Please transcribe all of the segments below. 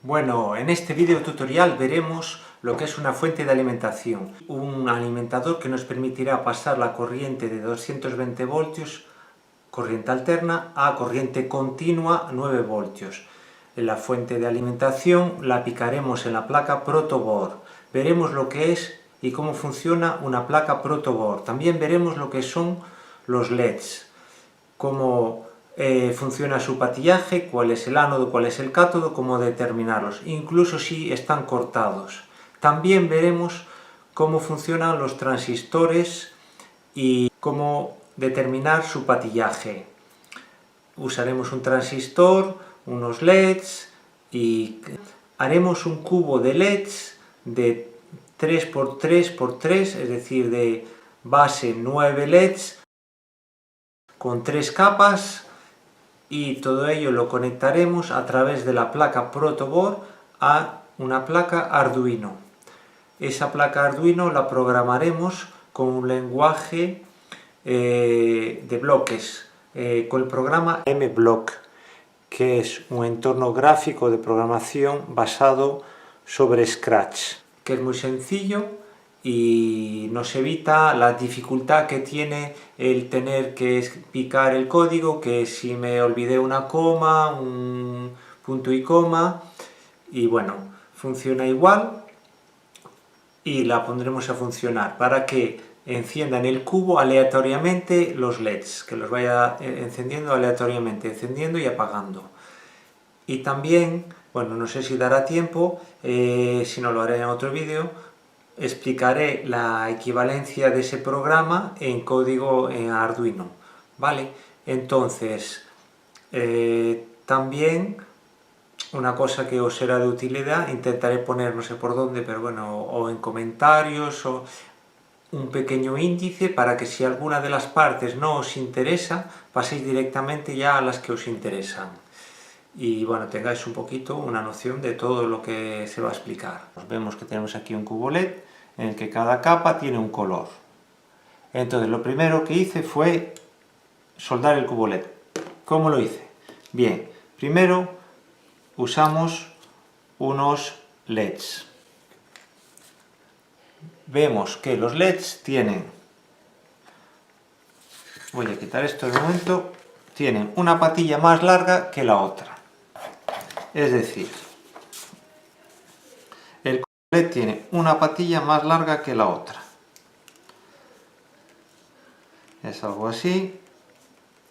Bueno, en este video tutorial veremos lo que es una fuente de alimentación, un alimentador que nos permitirá pasar la corriente de 220 voltios, corriente alterna, a corriente continua 9 voltios. En la fuente de alimentación la picaremos en la placa protoboard. Veremos lo que es y cómo funciona una placa protoboard. También veremos lo que son los LEDs, cómo funciona su patillaje, cuál es el ánodo, cuál es el cátodo, cómo determinarlos, incluso si están cortados. También veremos cómo funcionan los transistores y cómo determinar su patillaje. Usaremos un transistor, unos LEDs y haremos un cubo de LEDs de 3×3×3, es decir, de base 9 LEDs con 3 capas, y todo ello lo conectaremos a través de la placa protoboard a una placa Arduino. Esa placa Arduino la programaremos con un lenguaje de bloques, con el programa MBlock, que es un entorno gráfico de programación basado sobre Scratch, que es muy sencillo y nos evita la dificultad que tiene el tener que picar el código, que si me olvidé una coma, un punto y coma, y bueno, funciona igual y la pondremos a funcionar para que encienda en el cubo aleatoriamente los LEDs, que los vaya encendiendo aleatoriamente, encendiendo y apagando. Y también, bueno, no sé si dará tiempo, si no lo haré en otro vídeo, explicaré la equivalencia de ese programa en código en Arduino, ¿vale? Entonces, también una cosa que os será de utilidad, intentaré poner, no sé por dónde, pero bueno, o en comentarios, o un pequeño índice para que si alguna de las partes no os interesa, paséis directamente ya a las que os interesan. Y bueno, tengáis un poquito una noción de todo lo que se va a explicar. Vemos que tenemos aquí un cubo LED en el que cada capa tiene un color. Entonces lo primero que hice fue soldar el cubo LED. ¿Cómo lo hice? Bien, primero usamos unos LEDs. Vemos que los LEDs tienen, voy a quitar esto de momento, tienen una patilla más larga que la otra. Es decir, el LED tiene una patilla más larga que la otra. Es algo así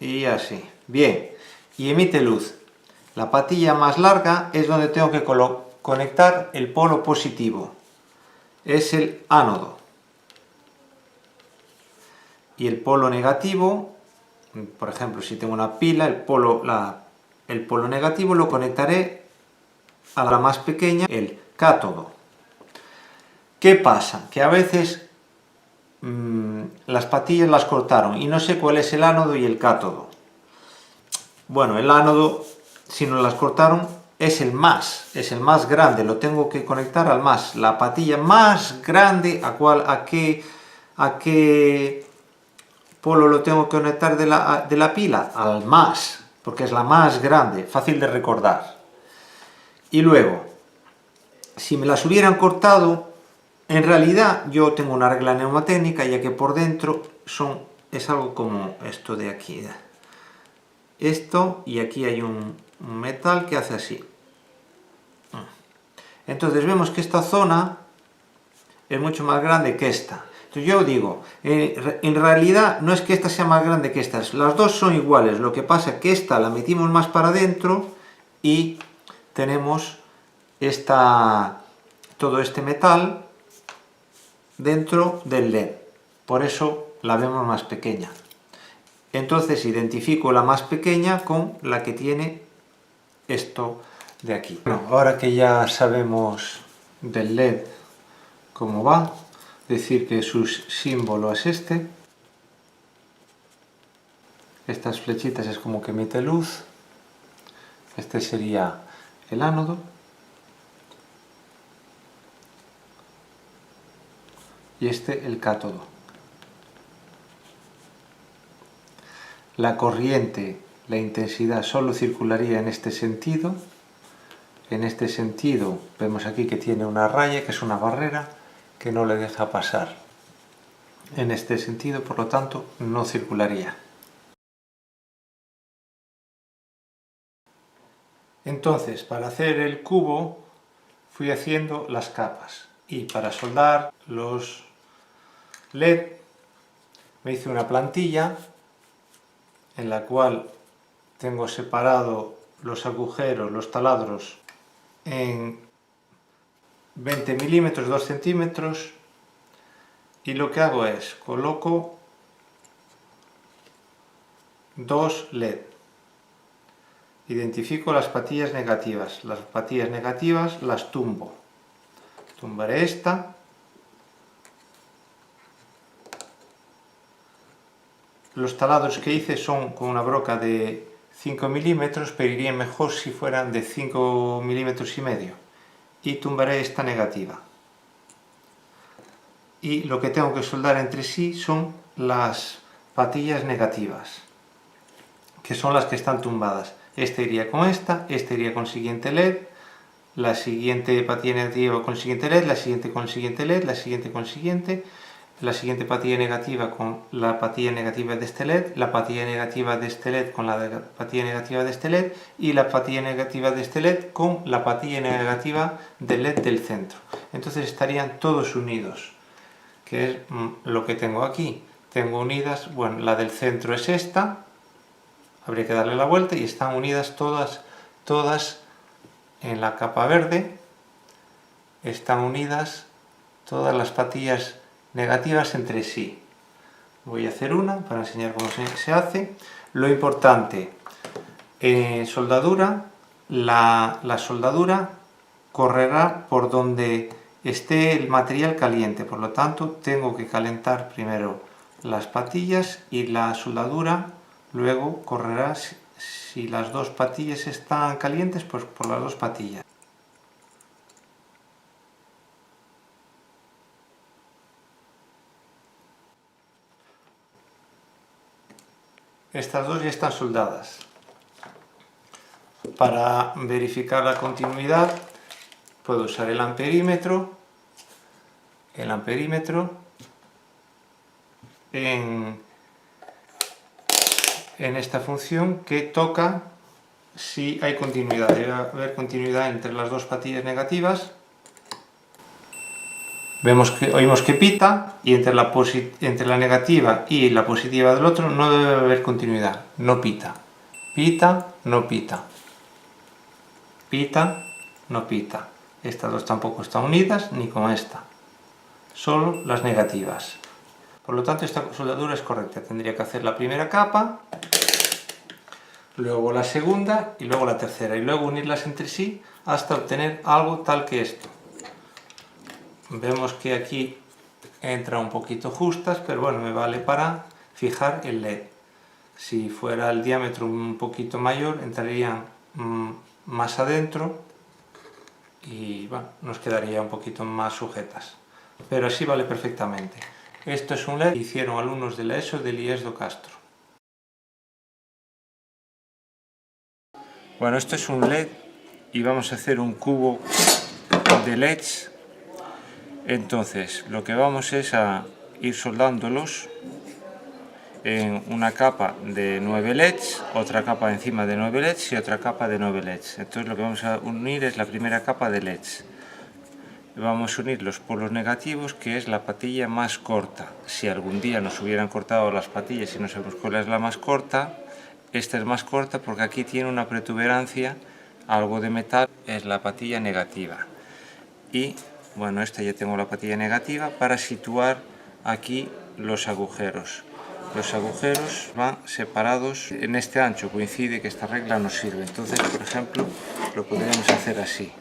y así. Bien, y emite luz. La patilla más larga es donde tengo que conectar el polo positivo. Es el ánodo. Y el polo negativo, por ejemplo, si tengo una pila, el polo negativo lo conectaré a la más pequeña, el cátodo. ¿Qué pasa? Que a veces las patillas las cortaron y no sé cuál es el ánodo y el cátodo. Bueno, el ánodo, si no las cortaron, es el más grande, lo tengo que conectar al más, la patilla más grande. ¿A qué polo lo tengo que conectar de la pila? Al más, porque es la más grande, fácil de recordar. Y luego, si me las hubieran cortado, en realidad yo tengo una regla neumotécnica, ya que por dentro es algo como esto de aquí. Esto, y aquí hay un metal que hace así. Entonces vemos que esta zona es mucho más grande que esta. Entonces yo digo, en realidad no es que esta sea más grande que esta, las dos son iguales, lo que pasa es que esta la metimos más para adentro y tenemos todo este metal dentro del LED, por eso la vemos más pequeña. Entonces identifico la más pequeña con la que tiene esto de aquí. Bueno, ahora que ya sabemos del LED cómo va, decir que su símbolo es este. Estas flechitas es como que emite luz. Este sería el ánodo. Y este el cátodo. La corriente, la intensidad solo circularía en este sentido, en este sentido vemos aquí que tiene una raya, que es una barrera que no le deja pasar. En este sentido, por lo tanto, no circularía. Entonces, para hacer el cubo fui haciendo las capas, y para soldar los LED me hice una plantilla en la cual tengo separado los agujeros, los taladros en 20 milímetros, 2 centímetros, y lo que hago es coloco dos LED. Identifico las patillas negativas. Las patillas negativas las tumbo. Tumbaré esta. Los taladros que hice son con una broca de 5 milímetros, pero iría mejor si fueran de 5 milímetros y medio. Y tumbaré esta negativa. Y lo que tengo que soldar entre sí son las patillas negativas, que son las que están tumbadas. Esta iría con esta iría con el siguiente LED, la siguiente patilla negativa con el siguiente LED, la siguiente con el siguiente LED, la siguiente con el siguiente, la siguiente patilla negativa con la patilla negativa de este LED, la patilla negativa de este LED con la patilla negativa de este LED y la patilla negativa de este LED con la patilla negativa del LED del centro. Entonces estarían todos unidos, que es lo que tengo aquí. Tengo unidas, bueno, la del centro es esta, habría que darle la vuelta, y están unidas todas en la capa verde, están unidas todas las patillas negativas entre sí. Voy a hacer una para enseñar cómo se hace. Lo importante, en soldadura, la soldadura correrá por donde esté el material caliente, por lo tanto tengo que calentar primero las patillas y la soldadura luego correrá, si las dos patillas están calientes, pues por las dos patillas. Estas dos ya están soldadas. Para verificar la continuidad puedo usar el amperímetro en esta función que toca si hay continuidad. Debe haber continuidad entre las dos patillas negativas. Oímos que pita, y entre la negativa y la positiva del otro no debe haber continuidad, no pita. Pita, no pita. Pita, no pita. Estas dos tampoco están unidas, ni con esta. Solo las negativas. Por lo tanto, esta soldadura es correcta. Tendría que hacer la primera capa, luego la segunda y luego la tercera, y luego unirlas entre sí hasta obtener algo tal que esto. Vemos que aquí entra un poquito justas, pero bueno, me vale para fijar el LED. Si fuera el diámetro un poquito mayor, entrarían más adentro y bueno, nos quedaría un poquito más sujetas. Pero así vale perfectamente. Esto es un LED que hicieron alumnos de la ESO del IES do Castro. Bueno, esto es un LED y vamos a hacer un cubo de LEDs. Entonces, lo que vamos es a ir soldándolos en una capa de 9 LEDs, otra capa encima de 9 LEDs y otra capa de 9 LEDs. Entonces lo que vamos a unir es la primera capa de LEDs. Vamos a unir los polos negativos, que es la patilla más corta. Si algún día nos hubieran cortado las patillas y no sabemos cuál es la más corta, esta es más corta porque aquí tiene una protuberancia, algo de metal, es la patilla negativa. Y bueno, esta ya tengo la patilla negativa para situar aquí los agujeros. Los agujeros van separados en este ancho, coincide que esta regla nos sirve. Entonces, por ejemplo, lo podríamos hacer así.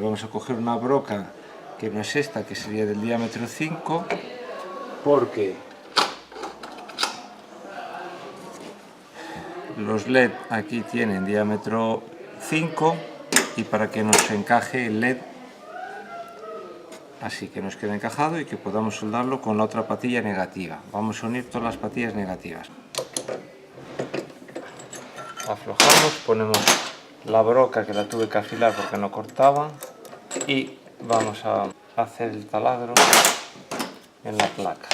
vamos a coger una broca que no es esta, que sería del diámetro 5, porque los LED aquí tienen diámetro 5 y para que nos encaje el LED así, que nos quede encajado y que podamos soldarlo con la otra patilla negativa. Vamos a unir todas las patillas negativas. Aflojamos, ponemos la broca, que la tuve que afilar porque no cortaba, y vamos a hacer el taladro en la placa.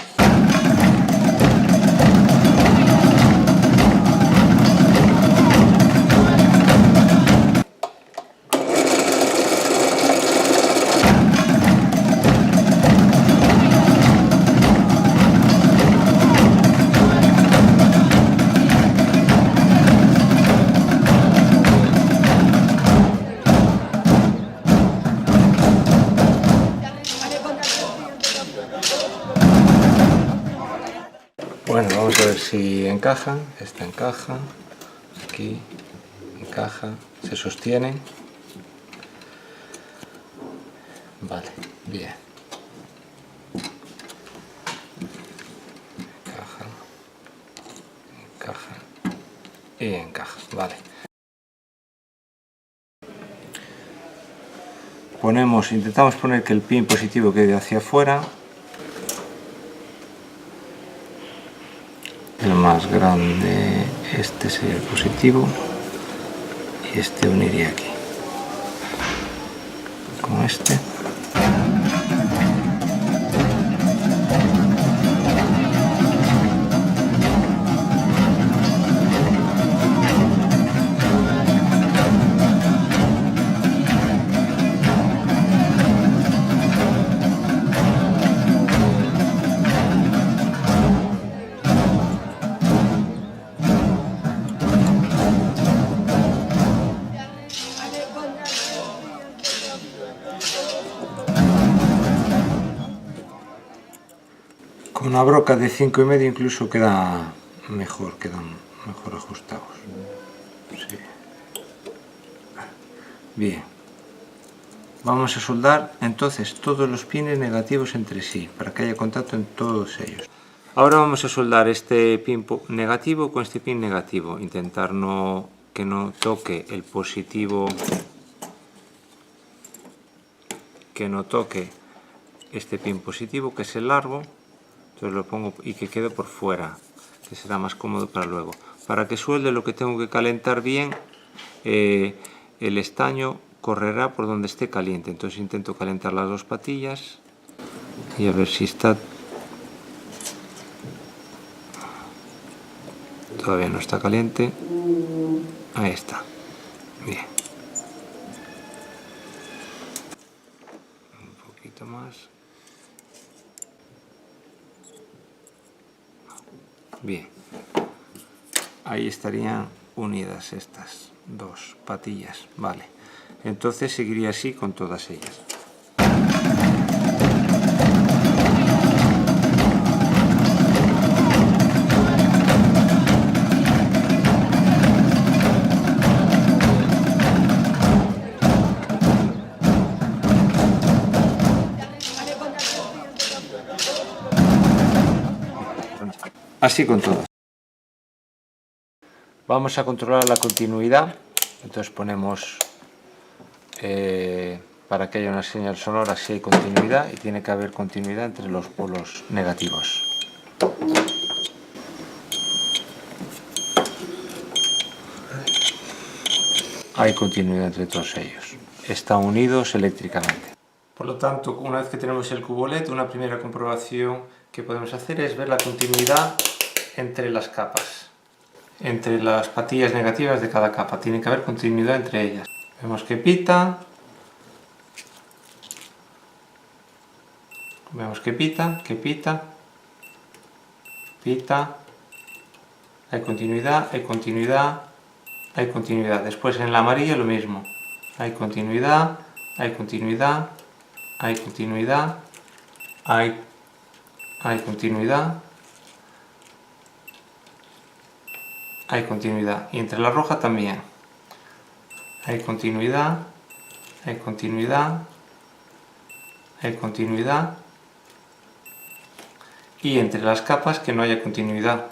Bueno, vamos a ver si encajan. Esta encaja, aquí encaja, se sostienen. Vale, bien. Encaja, encaja y encaja, vale. Intentamos poner que el pin positivo quede hacia afuera. El más grande, este sería el positivo, y este uniría aquí con este. Con una broca de 5,5 incluso quedan mejor ajustados. Sí. Bien. Vamos a soldar entonces todos los pines negativos entre sí, para que haya contacto en todos ellos. Ahora vamos a soldar este pin negativo con este pin negativo. Intentar que no toque el positivo, que no toque este pin positivo, que es el largo. Entonces lo pongo y que quede por fuera, que será más cómodo para luego. Para que suelde, lo que tengo que calentar bien, el estaño correrá por donde esté caliente. Entonces intento calentar las dos patillas y a ver si está. Todavía no está caliente. Ahí está. Bien. Un poquito más. Bien. Ahí estarían unidas estas dos patillas. Vale. Entonces seguiría así con todas ellas. Así con todas. Vamos a controlar la continuidad. Entonces ponemos para que haya una señal sonora si hay continuidad, y tiene que haber continuidad entre los polos negativos. Hay continuidad entre todos ellos. Están unidos eléctricamente. Por lo tanto, una vez que tenemos el cubo LED, una primera comprobación que podemos hacer es ver la continuidad entre las capas, entre las patillas negativas de cada capa. Tiene que haber continuidad entre ellas. Vemos que pita. Vemos que pita, pita. Hay continuidad, hay continuidad, hay continuidad. Después en la amarilla lo mismo. Hay continuidad, hay continuidad, hay continuidad, hay continuidad, hay continuidad. Y entre la roja también. Hay continuidad, hay continuidad, hay continuidad, y entre las capas que no haya continuidad.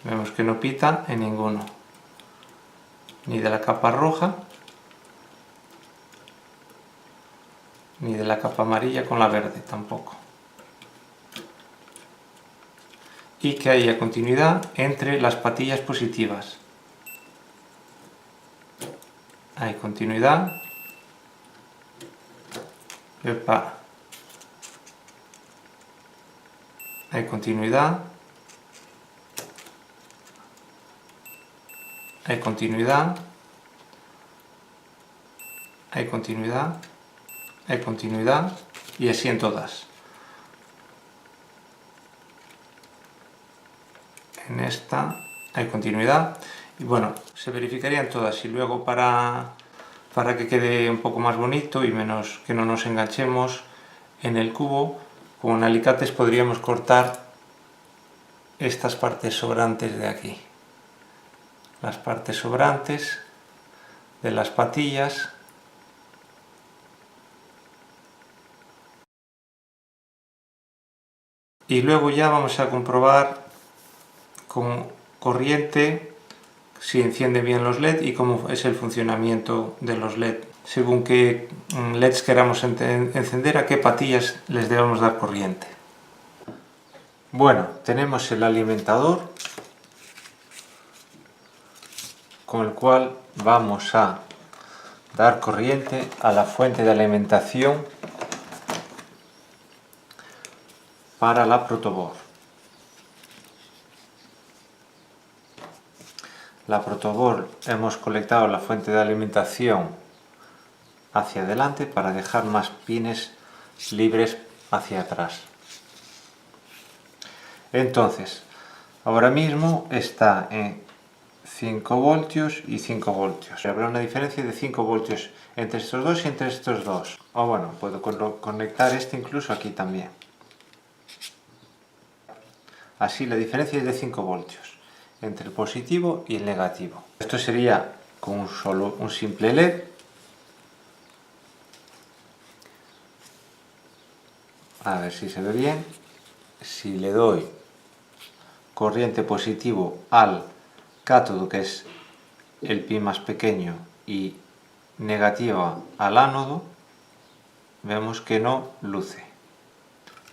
Vemos que no pita en ninguno, ni de la capa roja, ni de la capa amarilla con la verde tampoco. Y que haya continuidad entre las patillas positivas. Hay continuidad. Epa. Hay continuidad. Hay continuidad. Hay continuidad. Hay continuidad. Y así en todas. En esta hay continuidad. Y bueno, se verificarían todas. Y luego para que quede un poco más bonito y menos que no nos enganchemos en el cubo, con alicates podríamos cortar estas partes sobrantes de aquí, las partes sobrantes de las patillas. Y luego ya vamos a comprobar con corriente si enciende bien los LED y cómo es el funcionamiento de los LED. Según qué LEDs queramos encender, a qué patillas les debemos dar corriente. Bueno, tenemos el alimentador con el cual vamos a dar corriente a la fuente de alimentación para la protoboard. La protoboard hemos conectado la fuente de alimentación hacia adelante para dejar más pines libres hacia atrás. Entonces, ahora mismo está en 5 voltios y 5 voltios. Habrá una diferencia de 5 voltios entre estos dos y entre estos dos. O bueno, puedo conectar este incluso aquí también. Así la diferencia es de 5 voltios entre el positivo y el negativo. Esto sería con un simple LED. A ver si se ve bien. Si le doy corriente positivo al cátodo, que es el pin más pequeño, y negativa al ánodo, vemos que no luce.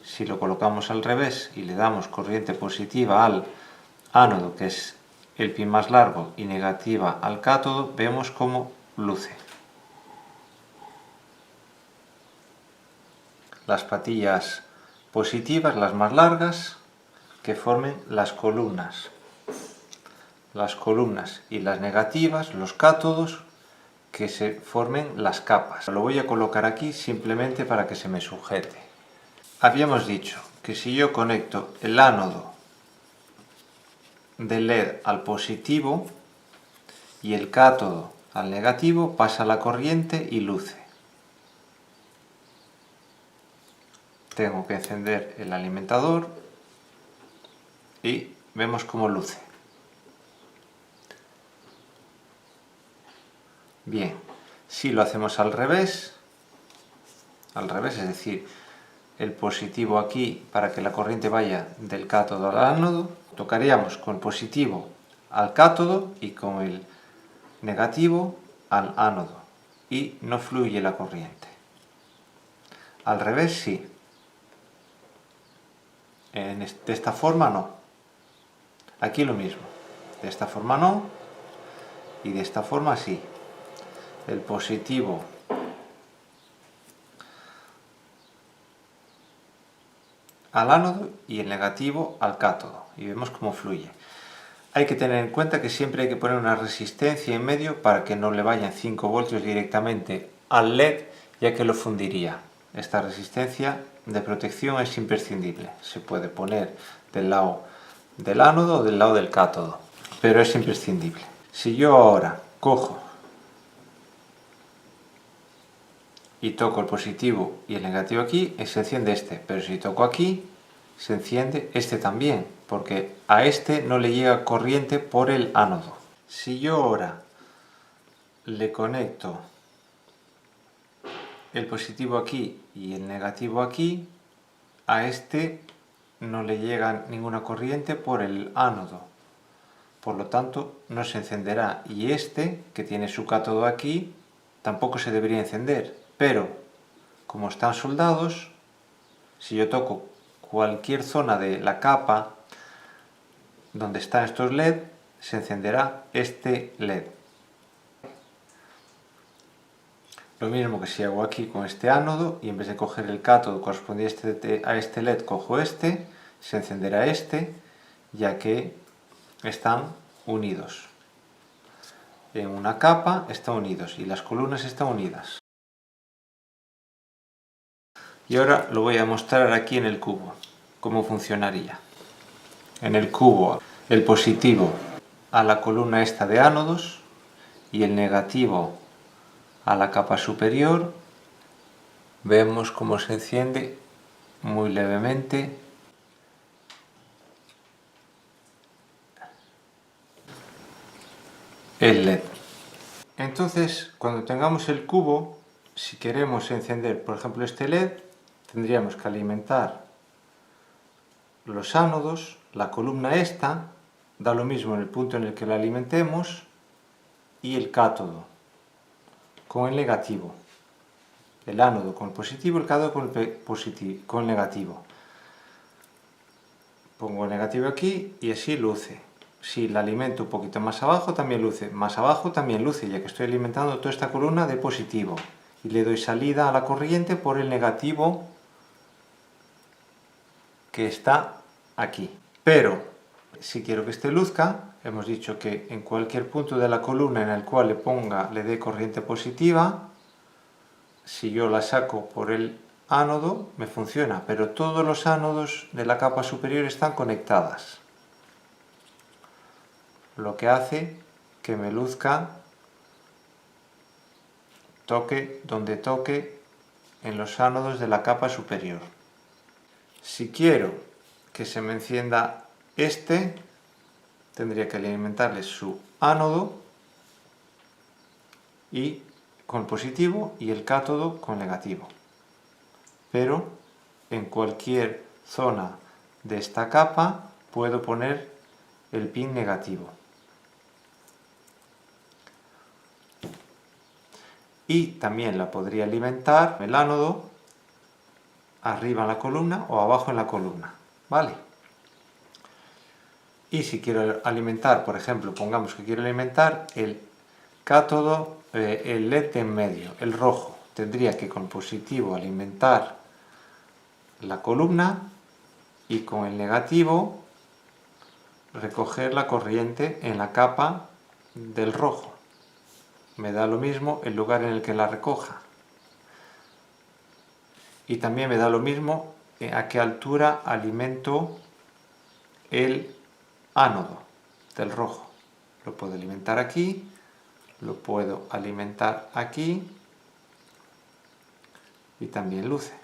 Si lo colocamos al revés y le damos corriente positiva al ánodo, que es el pin más largo, y negativa al cátodo, vemos cómo luce. Las patillas positivas, las más largas, que formen las columnas y las negativas, los cátodos, que se formen las capas. Lo voy a colocar aquí simplemente para que se me sujete. Habíamos dicho que si yo conecto el ánodo del LED al positivo y el cátodo al negativo, pasa la corriente y luce. Tengo que encender el alimentador y vemos cómo luce. Bien, si lo hacemos al revés, es decir, el positivo aquí para que la corriente vaya del cátodo al ánodo, tocaríamos con el positivo al cátodo y con el negativo al ánodo y no fluye la corriente. Al revés sí. De esta forma no. Aquí lo mismo. De esta forma no y de esta forma sí. El positivo al ánodo y el negativo al cátodo, y vemos cómo fluye. Hay que tener en cuenta que siempre hay que poner una resistencia en medio para que no le vayan 5 voltios directamente al LED, ya que lo fundiría. Esta resistencia de protección es imprescindible. Se puede poner del lado del ánodo o del lado del cátodo, pero es imprescindible. Si yo ahora cojo y toco el positivo y el negativo aquí, se enciende este, pero si toco aquí, se enciende este también, porque a este no le llega corriente por el ánodo. Si yo ahora le conecto el positivo aquí y el negativo aquí, a este no le llega ninguna corriente por el ánodo. Por lo tanto, no se encenderá. Y este, que tiene su cátodo aquí, tampoco se debería encender. Pero, como están soldados, si yo toco cualquier zona de la capa donde están estos LED, se encenderá este LED. Lo mismo que si hago aquí con este ánodo y en vez de coger el cátodo correspondiente a este LED, cojo este, se encenderá este, ya que están unidos. En una capa están unidos y las columnas están unidas. Y ahora lo voy a mostrar aquí en el cubo, cómo funcionaría. En el cubo, el positivo a la columna esta de ánodos y el negativo a la capa superior. Vemos cómo se enciende muy levemente. El LED. Entonces, cuando tengamos el cubo, si queremos encender, por ejemplo, este LED, tendríamos que alimentar los ánodos, la columna esta, da lo mismo en el punto en el que la alimentemos, y el cátodo con el negativo. El ánodo con el positivo, el cátodo con el negativo. Pongo el negativo aquí y así luce. Si la alimento un poquito más abajo también luce, más abajo también luce, ya que estoy alimentando toda esta columna de positivo. Y le doy salida a la corriente por el negativo que está aquí. Pero, si quiero que este luzca, hemos dicho que en cualquier punto de la columna en el cual le dé corriente positiva, si yo la saco por el ánodo, me funciona, pero todos los ánodos de la capa superior están conectadas. Lo que hace que me luzca toque donde toque en los ánodos de la capa superior. Si quiero que se me encienda este, tendría que alimentarle su ánodo y con positivo y el cátodo con negativo. Pero en cualquier zona de esta capa puedo poner el pin negativo. Y también la podría alimentar el ánodo arriba en la columna o abajo en la columna, ¿vale? Y si quiero alimentar, por ejemplo, pongamos que quiero alimentar el cátodo, el LED en medio, el rojo, tendría que con positivo alimentar la columna y con el negativo recoger la corriente en la capa del rojo. Me da lo mismo el lugar en el que la recoja. Y también me da lo mismo a qué altura alimento el ánodo del rojo. Lo puedo alimentar aquí, lo puedo alimentar aquí y también luce.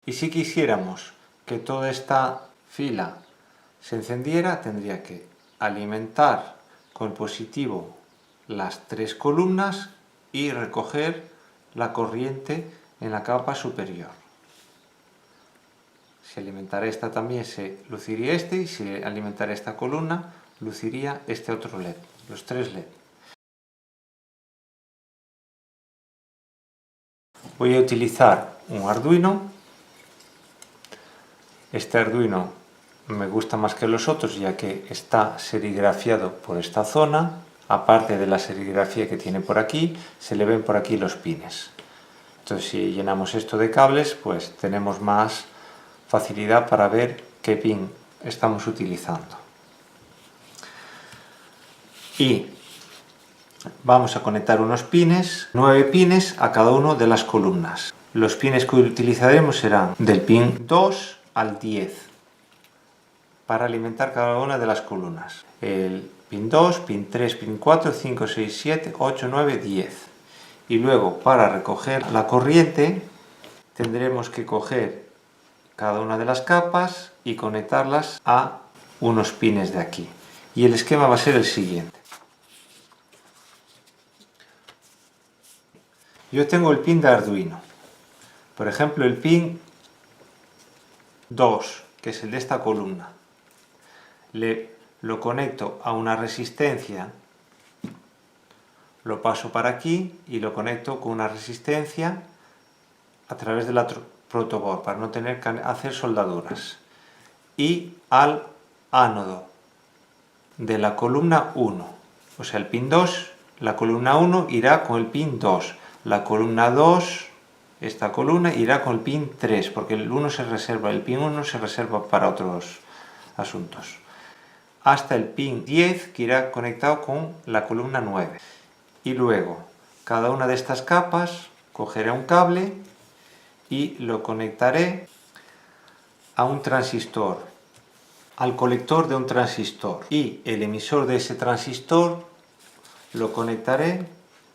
Y si quisiéramos que toda esta fila se encendiera, tendría que alimentar con positivo las tres columnas y recoger la corriente en la capa superior. Si alimentara esta también se luciría este, y si alimentara esta columna luciría este otro LED, los tres LED. Voy a utilizar un Arduino. Este Arduino me gusta más que los otros ya que está serigrafiado por esta zona. Aparte de la serigrafía que tiene por aquí, se le ven por aquí los pines. Entonces, si llenamos esto de cables, pues tenemos más facilidad para ver qué pin estamos utilizando. Y vamos a conectar unos pines, 9 pines a cada una de las columnas. Los pines que utilizaremos serán del pin 2 al 10 para alimentar cada una de las columnas. El pin 2, pin 3, pin 4, 5, 6, 7, 8, 9, 10. Y luego, para recoger la corriente, tendremos que coger cada una de las capas y conectarlas a unos pines de aquí. Y el esquema va a ser el siguiente. Yo tengo el pin de Arduino. Por ejemplo, el pin 2, que es el de esta columna. Lo conecto a una resistencia, lo paso para aquí y lo conecto con una resistencia a través de la protoboard para no tener que hacer soldaduras. Y al ánodo de la columna 1, o sea, el pin 2, la columna 1 irá con el pin 2, la columna 2, esta columna irá con el pin 3, porque el 1 se reserva, el pin 1 se reserva para otros asuntos, hasta el pin 10 que irá conectado con la columna 9. Y luego, cada una de estas capas cogeré un cable y lo conectaré a un transistor, al colector de un transistor, y el emisor de ese transistor lo conectaré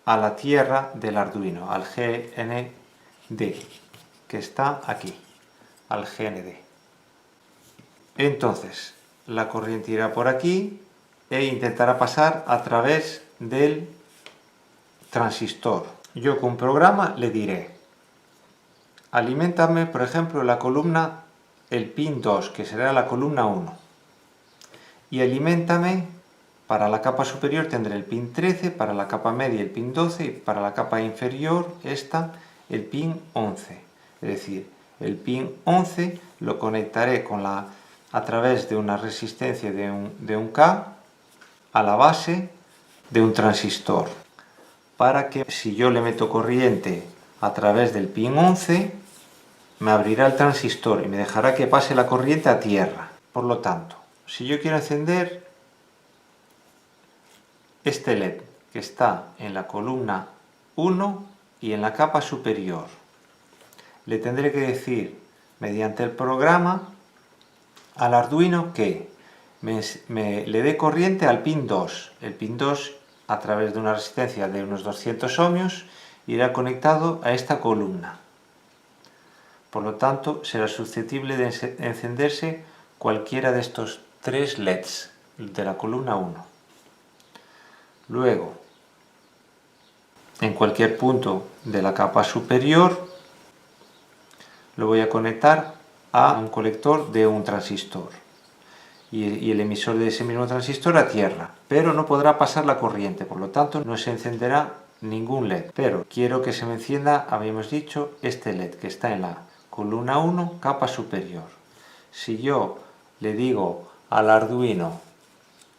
a la tierra del Arduino, al GND, que está aquí, al GND. Entonces, la corriente irá por aquí e intentará pasar a través del transistor. Yo con un programa le diré: aliméntame, por ejemplo, la columna, el pin 2, que será la columna 1. Y aliméntame, para la capa superior tendré el pin 13, para la capa media el pin 12 y para la capa inferior, esta, el pin 11. Es decir, el pin 11 lo conectaré a través de una resistencia de un K a la base de un transistor, para que si yo le meto corriente a través del pin 11, me abrirá el transistor y me dejará que pase la corriente a tierra. Por lo tanto, si yo quiero encender este LED que está en la columna 1 y en la capa superior, le tendré que decir mediante el programa al Arduino que le dé corriente al pin 2. El pin 2, a través de una resistencia de unos 200 ohmios, irá conectado a esta columna. Por lo tanto, será susceptible de encenderse cualquiera de estos 3 LEDs de la columna 1. Luego, en cualquier punto de la capa superior, lo voy a conectar a un colector de un transistor y el emisor de ese mismo transistor a tierra, pero no podrá pasar la corriente, por lo tanto no se encenderá ningún LED. Pero quiero que se me encienda, habíamos dicho, este LED que está en la columna 1, capa superior. Si yo le digo al Arduino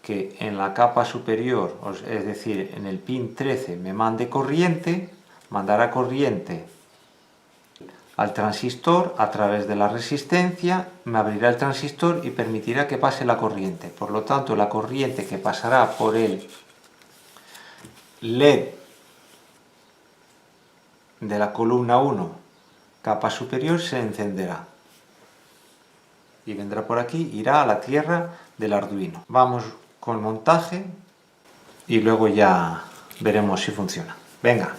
que en la capa superior, es decir, en el pin 13, me mande corriente, mandará corriente al transistor a través de la resistencia, me abrirá el transistor y permitirá que pase la corriente. Por lo tanto, la corriente que pasará por el LED de la columna 1, capa superior, se encenderá. Y vendrá por aquí, irá a la tierra del Arduino. Vamos con montaje y luego ya veremos si funciona. Venga,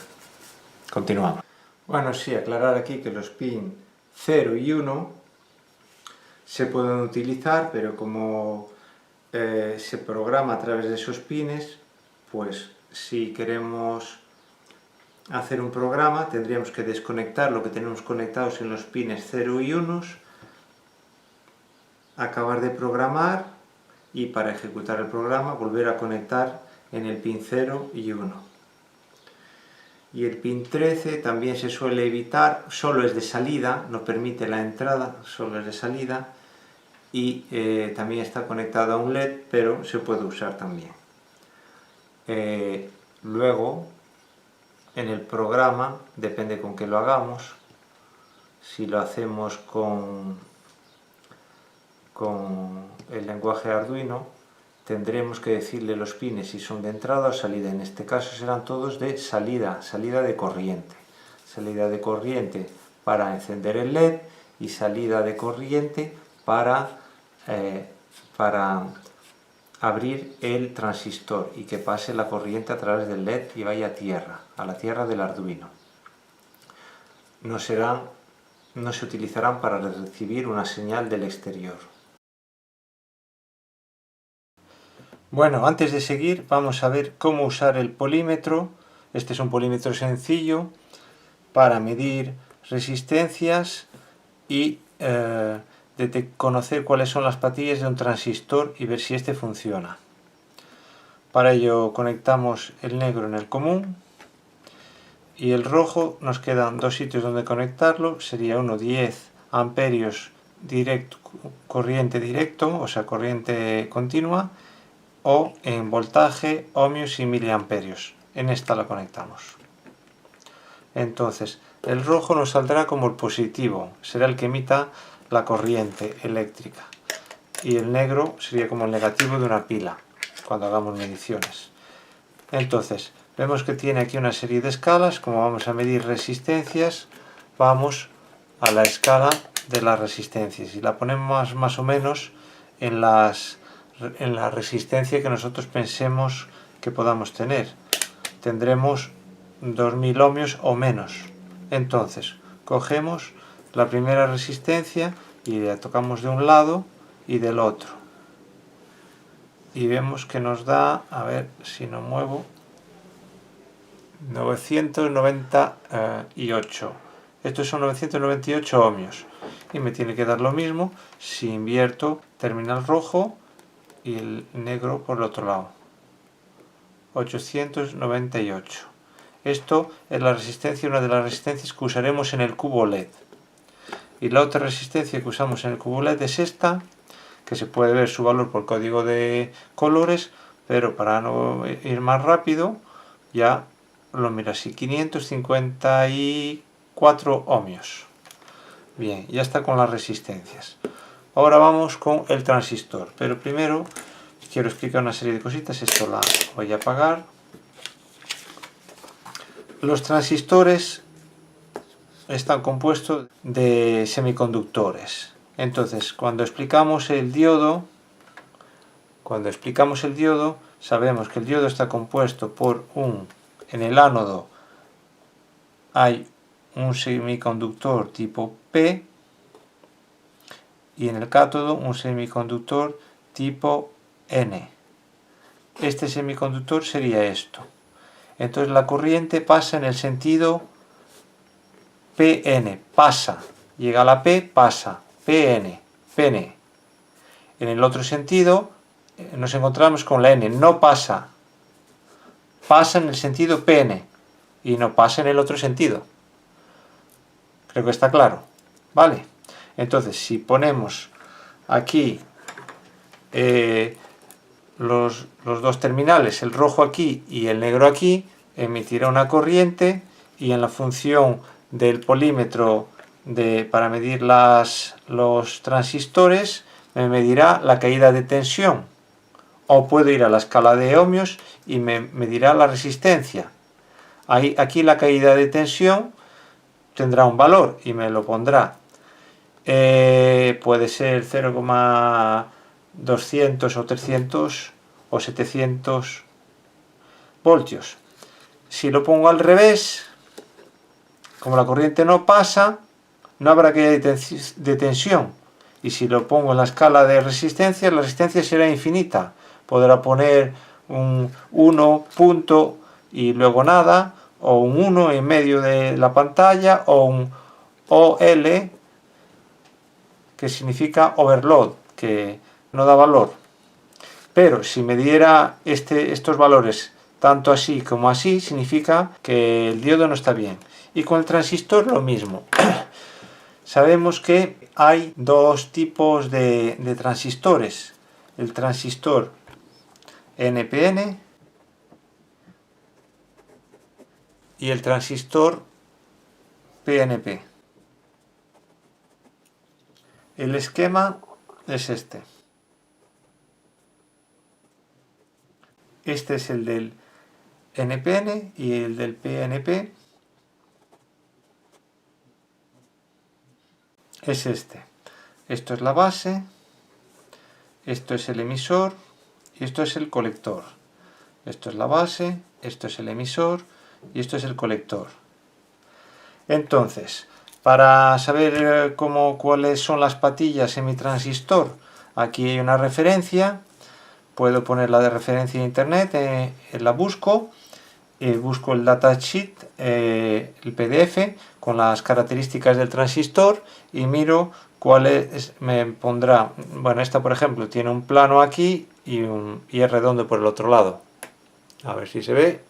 continuamos. Bueno, sí, aclarar aquí que los pin 0 y 1 se pueden utilizar, pero como se programa a través de esos pines, pues si queremos hacer un programa tendríamos que desconectar lo que tenemos conectados en los pines 0 y 1, acabar de programar y para ejecutar el programa volver a conectar en el pin 0 y 1. Y el pin 13 también se suele evitar, solo es de salida, no permite la entrada, solo es de salida, y también está conectado a un LED, pero se puede usar también. Luego, en el programa, depende con qué lo hagamos, si lo hacemos con el lenguaje Arduino, tendremos que decirle los pines si son de entrada o salida. En este caso serán todos de salida, salida de corriente. Salida de corriente para encender el LED y salida de corriente para abrir el transistor y que pase la corriente a través del LED y vaya a tierra, a la tierra del Arduino. No se utilizarán para recibir una señal del exterior. Bueno, antes de seguir vamos a ver cómo usar el polímetro. Este es un polímetro sencillo para medir resistencias y conocer cuáles son las patillas de un transistor y ver si este funciona. Para ello conectamos el negro en el común y el rojo. Nos quedan dos sitios donde conectarlo. Sería uno 10 amperios directo, corriente directo, o sea corriente continua, o en voltaje, ohmios y miliamperios. En esta la conectamos. Entonces, el rojo nos saldrá como el positivo, será el que emita la corriente eléctrica. Y el negro sería como el negativo de una pila, cuando hagamos mediciones. Entonces, vemos que tiene aquí una serie de escalas. Como vamos a medir resistencias, vamos a la escala de las resistencias y la ponemos más o menos en la resistencia que nosotros pensemos que podamos tener. Tendremos 2000 ohmios o menos. Entonces cogemos la primera resistencia y la tocamos de un lado y del otro y vemos que nos da, a ver si no muevo, 998. Estos son 998 ohmios y me tiene que dar lo mismo si invierto terminal rojo y el negro por el otro lado. 898. Esto es la resistencia, una de las resistencias que usaremos en el cubo LED. Y la otra resistencia que usamos en el cubo LED es esta, que se puede ver su valor por código de colores, pero para no ir más rápido, ya lo miro así, 554 ohmios. Bien, ya está con las resistencias. Ahora vamos con el transistor, pero primero quiero explicar una serie de cositas. Esto la voy a apagar. Los transistores están compuestos de semiconductores. Entonces, cuando explicamos el diodo, sabemos que el diodo está compuesto por en el ánodo hay un semiconductor tipo P y en el cátodo un semiconductor tipo N. Este semiconductor sería esto. Entonces la corriente pasa en el sentido PN, pasa, llega a la P, pasa, PN, PN. En el otro sentido nos encontramos con la N, no pasa, pasa en el sentido PN y no pasa en el otro sentido. Creo que está claro, ¿vale? Entonces si ponemos aquí los dos terminales, el rojo aquí y el negro aquí, emitirá una corriente y en la función del polímetro para medir los transistores me medirá la caída de tensión, o puedo ir a la escala de ohmios y me medirá la resistencia. Aquí la caída de tensión tendrá un valor y me lo pondrá. Puede ser 0,200 o 300 o 700 voltios. Si lo pongo al revés, como la corriente no pasa, no habrá caída de tensión. Y si lo pongo en la escala de resistencia, la resistencia será infinita. Podrá poner un 1 punto y luego nada, o un 1 en medio de la pantalla, o un OL, que significa overload, que no da valor. Pero si me diera estos valores tanto así como así, significa que el diodo no está bien. Y con el transistor lo mismo. Sabemos que hay dos tipos de transistores. El transistor NPN y el transistor PNP. El esquema es este. Este es el del NPN y el del PNP es este. Esto es la base, esto es el emisor y esto es el colector. Esto es la base, esto es el emisor y esto es el colector. Entonces, para saber cuáles son las patillas en mi transistor, aquí hay una referencia. puedo ponerla de referencia en internet, la busco, busco el datasheet, el PDF con las características del transistor y miro cuál me pondrá. Bueno, esta por ejemplo tiene un plano aquí y es redondo por el otro lado. A ver si se ve.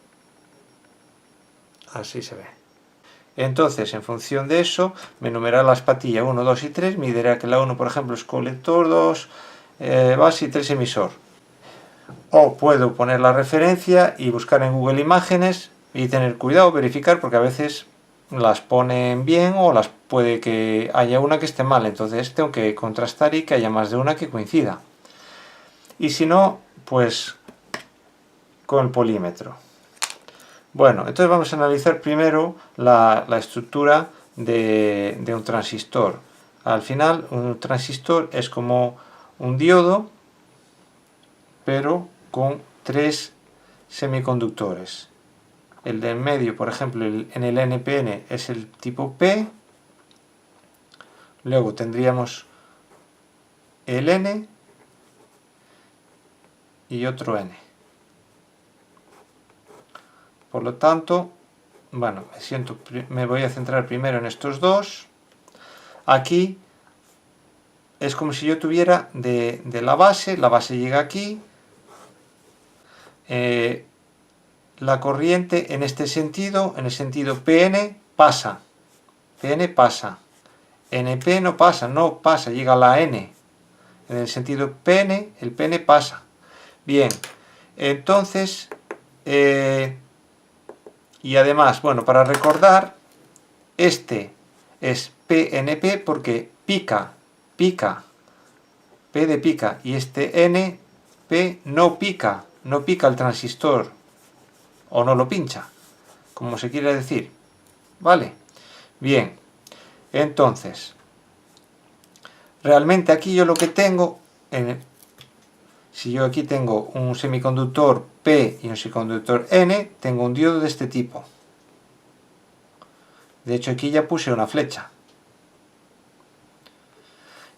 Así se ve. Entonces, en función de eso, me enumerará las patillas 1, 2 y 3. Me dirá que la 1, por ejemplo, es colector, 2 base y 3 emisor. O puedo poner la referencia y buscar en Google Imágenes y tener cuidado, verificar, porque a veces las ponen bien o puede que haya una que esté mal. Entonces tengo que contrastar y que haya más de una que coincida. Y si no, pues con el polímetro. Bueno, entonces vamos a analizar primero la estructura de un transistor. Al final, un transistor es como un diodo, pero con 3 semiconductores. El de en medio, por ejemplo, en el NPN es el tipo P. Luego tendríamos el N y otro N. Por lo tanto, bueno, me voy a centrar primero en estos dos. Aquí es como si yo tuviera de la base llega aquí, la corriente en este sentido, en el sentido PN pasa, NP no pasa, llega a la N, en el sentido PN, el PN pasa. Bien, entonces, y además, bueno, para recordar, este es PNP porque pica, P de pica, y este NP no pica el transistor, o no lo pincha, como se quiere decir, ¿vale? Bien, entonces, realmente aquí yo lo que tengo, si yo aquí tengo un semiconductor P y un semiconductor N, tengo un diodo de este tipo. De hecho aquí ya puse una flecha.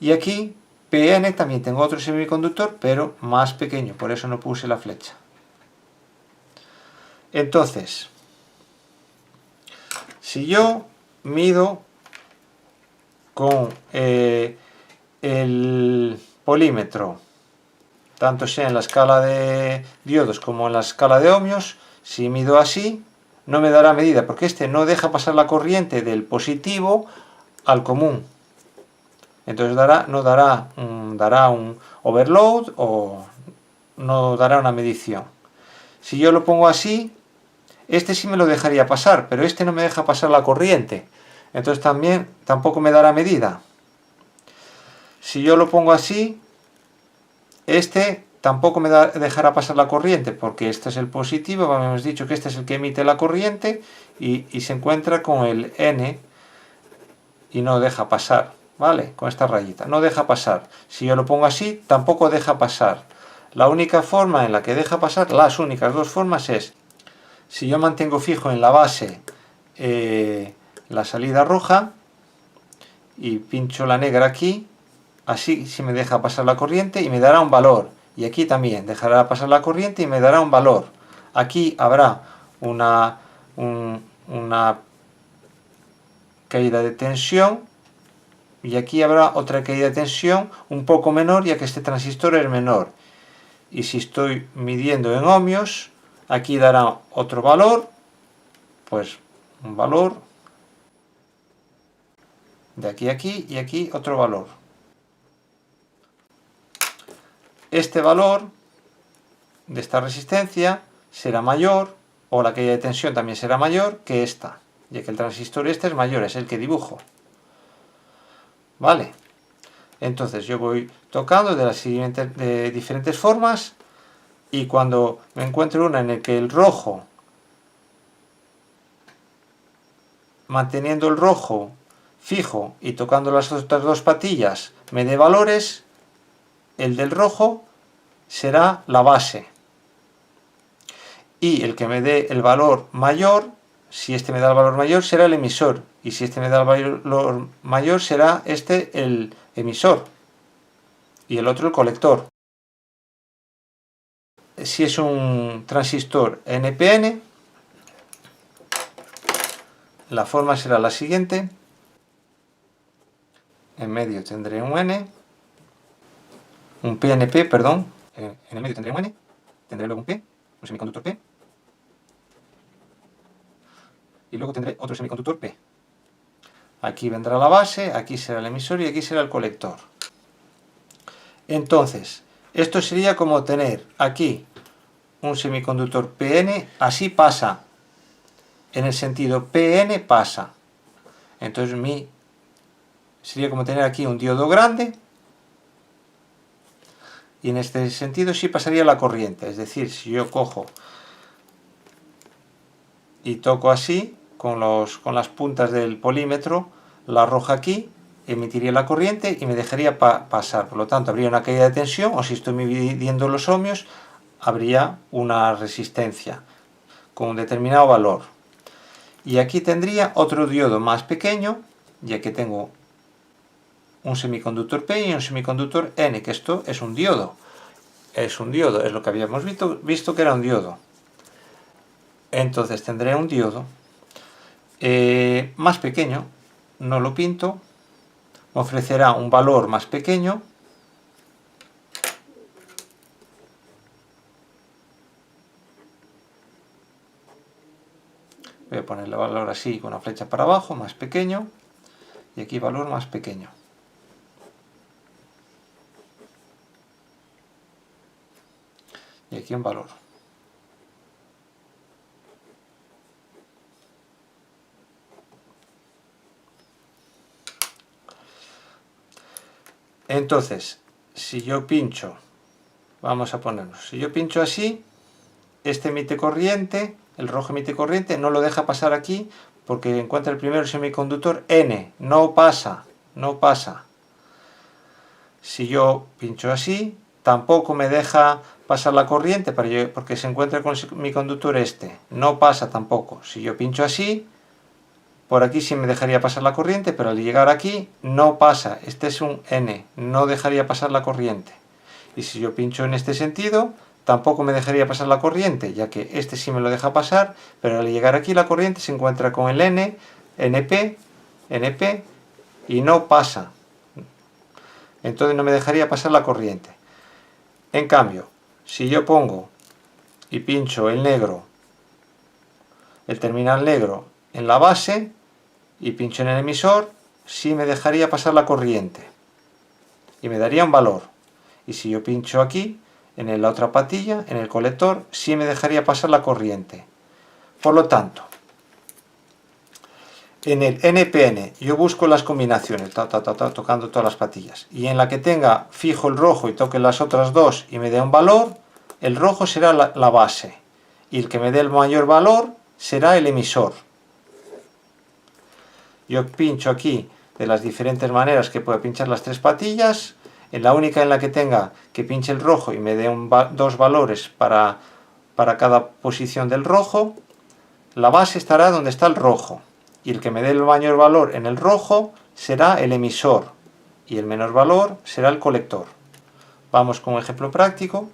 Y aquí, PN, también tengo otro semiconductor, pero más pequeño, por eso no puse la flecha. Entonces, si yo mido con el polímetro, tanto sea en la escala de diodos como en la escala de ohmios, si mido así, no me dará medida, porque este no deja pasar la corriente del positivo al común. Entonces dará un overload o no dará una medición. Si yo lo pongo así, este sí me lo dejaría pasar, pero este no me deja pasar la corriente. Entonces tampoco me dará medida. Si yo lo pongo así, este tampoco me dejará pasar la corriente, porque este es el positivo, hemos dicho que este es el que emite la corriente y se encuentra con el N y no deja pasar, ¿vale? Con esta rayita, no deja pasar. Si yo lo pongo así, tampoco deja pasar. La única forma en la que deja pasar, las únicas dos formas es, si yo mantengo fijo en la base la salida roja y pincho la negra aquí, así sí me deja pasar la corriente y me dará un valor. Y aquí también dejará pasar la corriente y me dará un valor. Aquí habrá una caída de tensión y aquí habrá otra caída de tensión un poco menor, ya que este transistor es menor. Y si estoy midiendo en ohmios, aquí dará otro valor, pues un valor de aquí a aquí y aquí otro valor. Este valor de esta resistencia será mayor, o la caída de tensión también será mayor que esta, ya que el transistor este es mayor, es el que dibujo. ¿Vale? Entonces yo voy tocando de diferentes formas y cuando me encuentro una en la que el rojo, manteniendo el rojo fijo y tocando las otras dos patillas, me dé valores, el del rojo será la base. Y el que me dé el valor mayor, si este me da el valor mayor, será el emisor. Y si este me da el valor mayor, será este el emisor. Y el otro el colector. si es un transistor NPN, la forma será la siguiente. En medio tendré un N, un PNP, perdón. En el medio tendré un N, tendré luego un P, un semiconductor P, y luego tendré otro semiconductor P. Aquí vendrá la base, aquí será el emisor y aquí será el colector. Entonces, esto sería como tener aquí un semiconductor PN, así pasa, en el sentido PN pasa. Entonces sería como tener aquí un diodo grande, y en este sentido sí pasaría la corriente. Es decir, si yo cojo y toco así, con las puntas del polímetro, la roja aquí, emitiría la corriente y me dejaría pasar. Por lo tanto, habría una caída de tensión, o si estoy midiendo los ohmios, habría una resistencia con un determinado valor. Y aquí tendría otro diodo más pequeño, ya que tengo un semiconductor P y un semiconductor N, que esto es un diodo. Es un diodo, es lo que habíamos visto que era un diodo. Entonces tendré un diodo más pequeño, no lo pinto, me ofrecerá un valor más pequeño, voy a poner el valor así con la flecha para abajo, más pequeño, y aquí valor más pequeño. Y aquí un valor. Entonces, si yo pincho, vamos a ponernos, si yo pincho así, este emite corriente, el rojo emite corriente, no lo deja pasar aquí porque encuentra el primero semiconductor N, no pasa, no pasa. Si yo pincho así, tampoco me deja pasar la corriente porque se encuentra con el semiconductor este, no pasa tampoco. Si yo pincho así, por aquí sí me dejaría pasar la corriente, pero al llegar aquí no pasa, este es un N, no dejaría pasar la corriente. Y si yo pincho en este sentido, tampoco me dejaría pasar la corriente, ya que este sí me lo deja pasar, pero al llegar aquí la corriente se encuentra con el N, NP, NP, y no pasa. Entonces no me dejaría pasar la corriente. En cambio, si yo pongo y pincho el negro, el terminal negro en la base, y pincho en el emisor, sí me dejaría pasar la corriente y me daría un valor. Y si yo pincho aquí, en la otra patilla, en el colector, sí me dejaría pasar la corriente. Por lo tanto, en el NPN yo busco las combinaciones, tocando todas las patillas, y en la que tenga fijo el rojo y toque las otras dos y me dé un valor, el rojo será la base, y el que me dé el mayor valor será el emisor. Yo pincho aquí de las diferentes maneras que puedo pinchar las tres patillas. En la única en la que tenga que pinche el rojo y me dé dos valores para cada posición del rojo, la base estará donde está el rojo. Y el que me dé el mayor valor en el rojo será el emisor. Y el menor valor será el colector. Vamos con un ejemplo práctico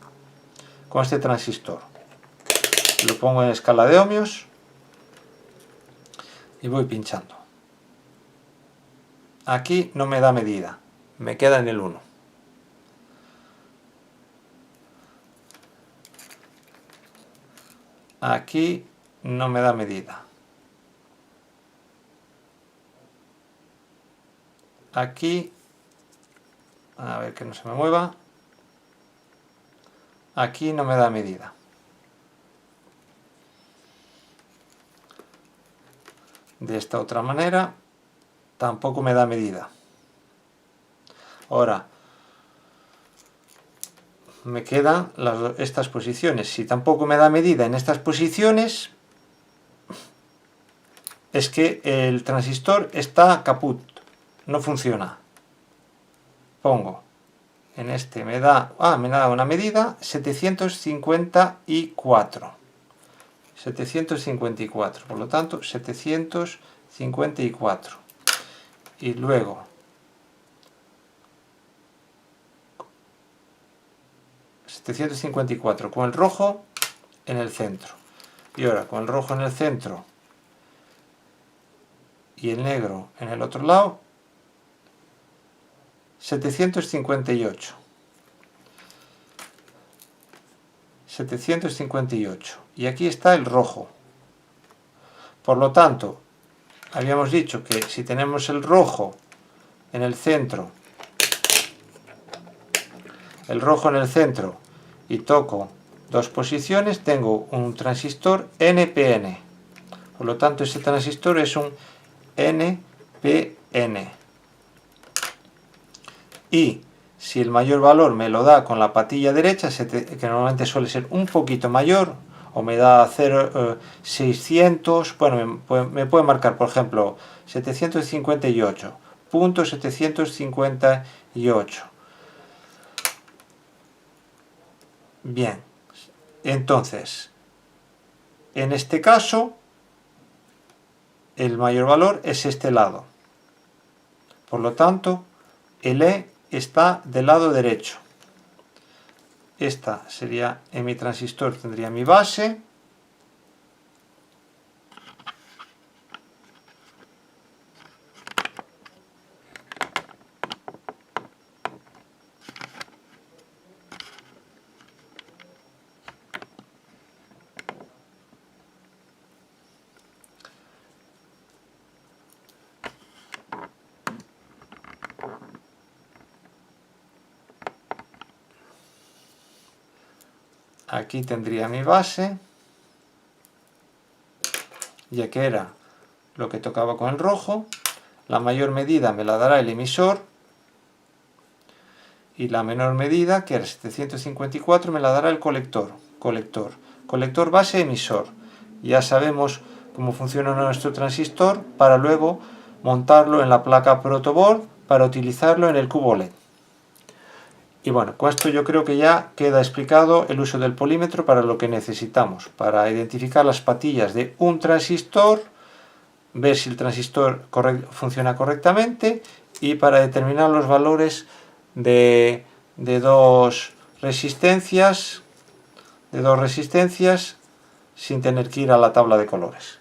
con este transistor. Lo pongo en escala de ohmios y voy pinchando. Aquí no me da medida, me queda en el 1. Aquí no me da medida. Aquí, a ver que no se me mueva. Aquí no me da medida. De esta otra manera tampoco me da medida. Ahora, me quedan estas posiciones. Si tampoco me da medida en estas posiciones, es que el transistor está caput, no funciona. Pongo en este, me da una medida 754. 754, por lo tanto 754. Y luego 754 con el rojo en el centro. Y ahora con el rojo en el centro y el negro en el otro lado, 758. 758. Y aquí está el rojo. Por lo tanto, habíamos dicho que si tenemos el rojo en el centro, y toco dos posiciones, tengo un transistor NPN. Por lo tanto, ese transistor es un NPN. Y si el mayor valor me lo da con la patilla derecha, que normalmente suele ser un poquito mayor, o me da 600, bueno, me puede marcar, por ejemplo, 758.758. Bien, entonces, en este caso, el mayor valor es este lado. Por lo tanto, el E está del lado derecho. Esta sería, en mi transistor tendría mi base. Aquí tendría mi base, ya que era lo que tocaba con el rojo. La mayor medida me la dará el emisor y la menor medida, que era 754, me la dará el colector. Colector base emisor. Ya sabemos cómo funciona nuestro transistor para luego montarlo en la placa protoboard para utilizarlo en el cubo LED. Y bueno, con esto yo creo que ya queda explicado el uso del polímetro para lo que necesitamos, para identificar las patillas de un transistor, ver si el transistor funciona correctamente y para determinar los valores de dos resistencias sin tener que ir a la tabla de colores.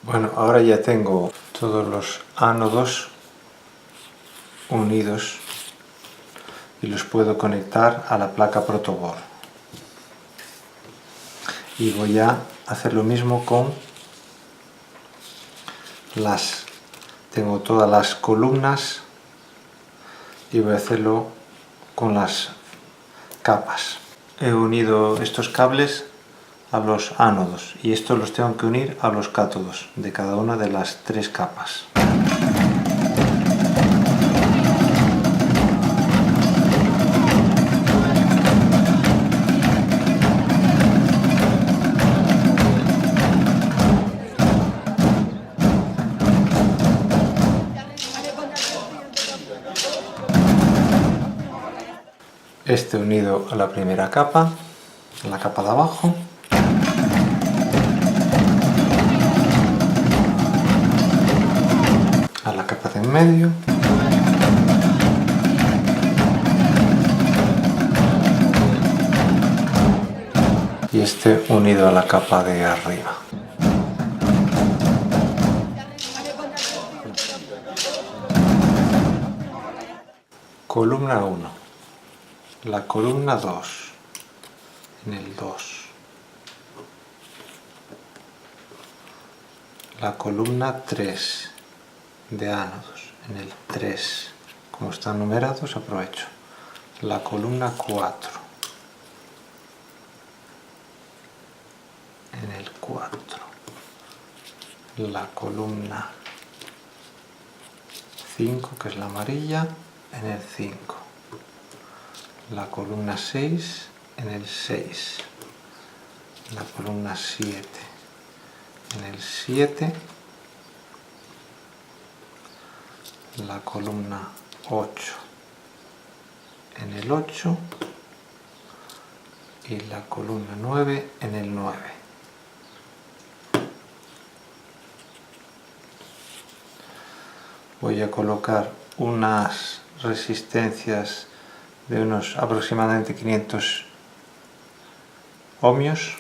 Bueno, ahora ya tengo todos los ánodos unidos y los puedo conectar a la placa protoboard. Y voy a hacer lo mismo con tengo todas las columnas y voy a hacerlo con las capas. He unido estos cables a los ánodos y estos los tengo que unir a los cátodos de cada una de las 3 capas. Este unido a la primera capa, la capa de abajo. A la capa de en medio. Y este unido a la capa de arriba. Columna 1. La columna 2 en el 2, la columna 3 de ánodos en el 3, como están numerados aprovecho, la columna 4 en el 4, la columna 5 que es la amarilla en el 5, la columna 6 en el 6, la columna 7 en el 7, la columna 8 en el 8 y la columna 9 en el 9. Voy a colocar unas resistencias de unos aproximadamente 500 ohmios.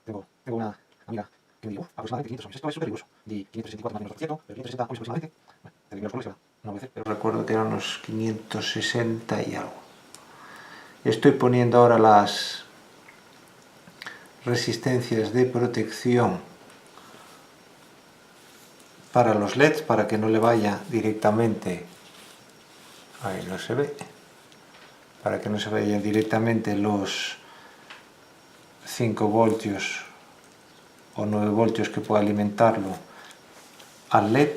Tengo una amiga que me dijo aproximadamente 500 ohmios. Esto es súper riguroso. Di 564 más o menos pero 560 ohmios aproximadamente. Bueno, los colores no voy a decir, pero recuerdo que eran unos 560 y algo. Estoy poniendo ahora las resistencias de protección para los LEDs, para que no le vaya directamente, ahí no se ve, para que no se vayan directamente los 5 voltios o 9 voltios que pueda alimentarlo al LED.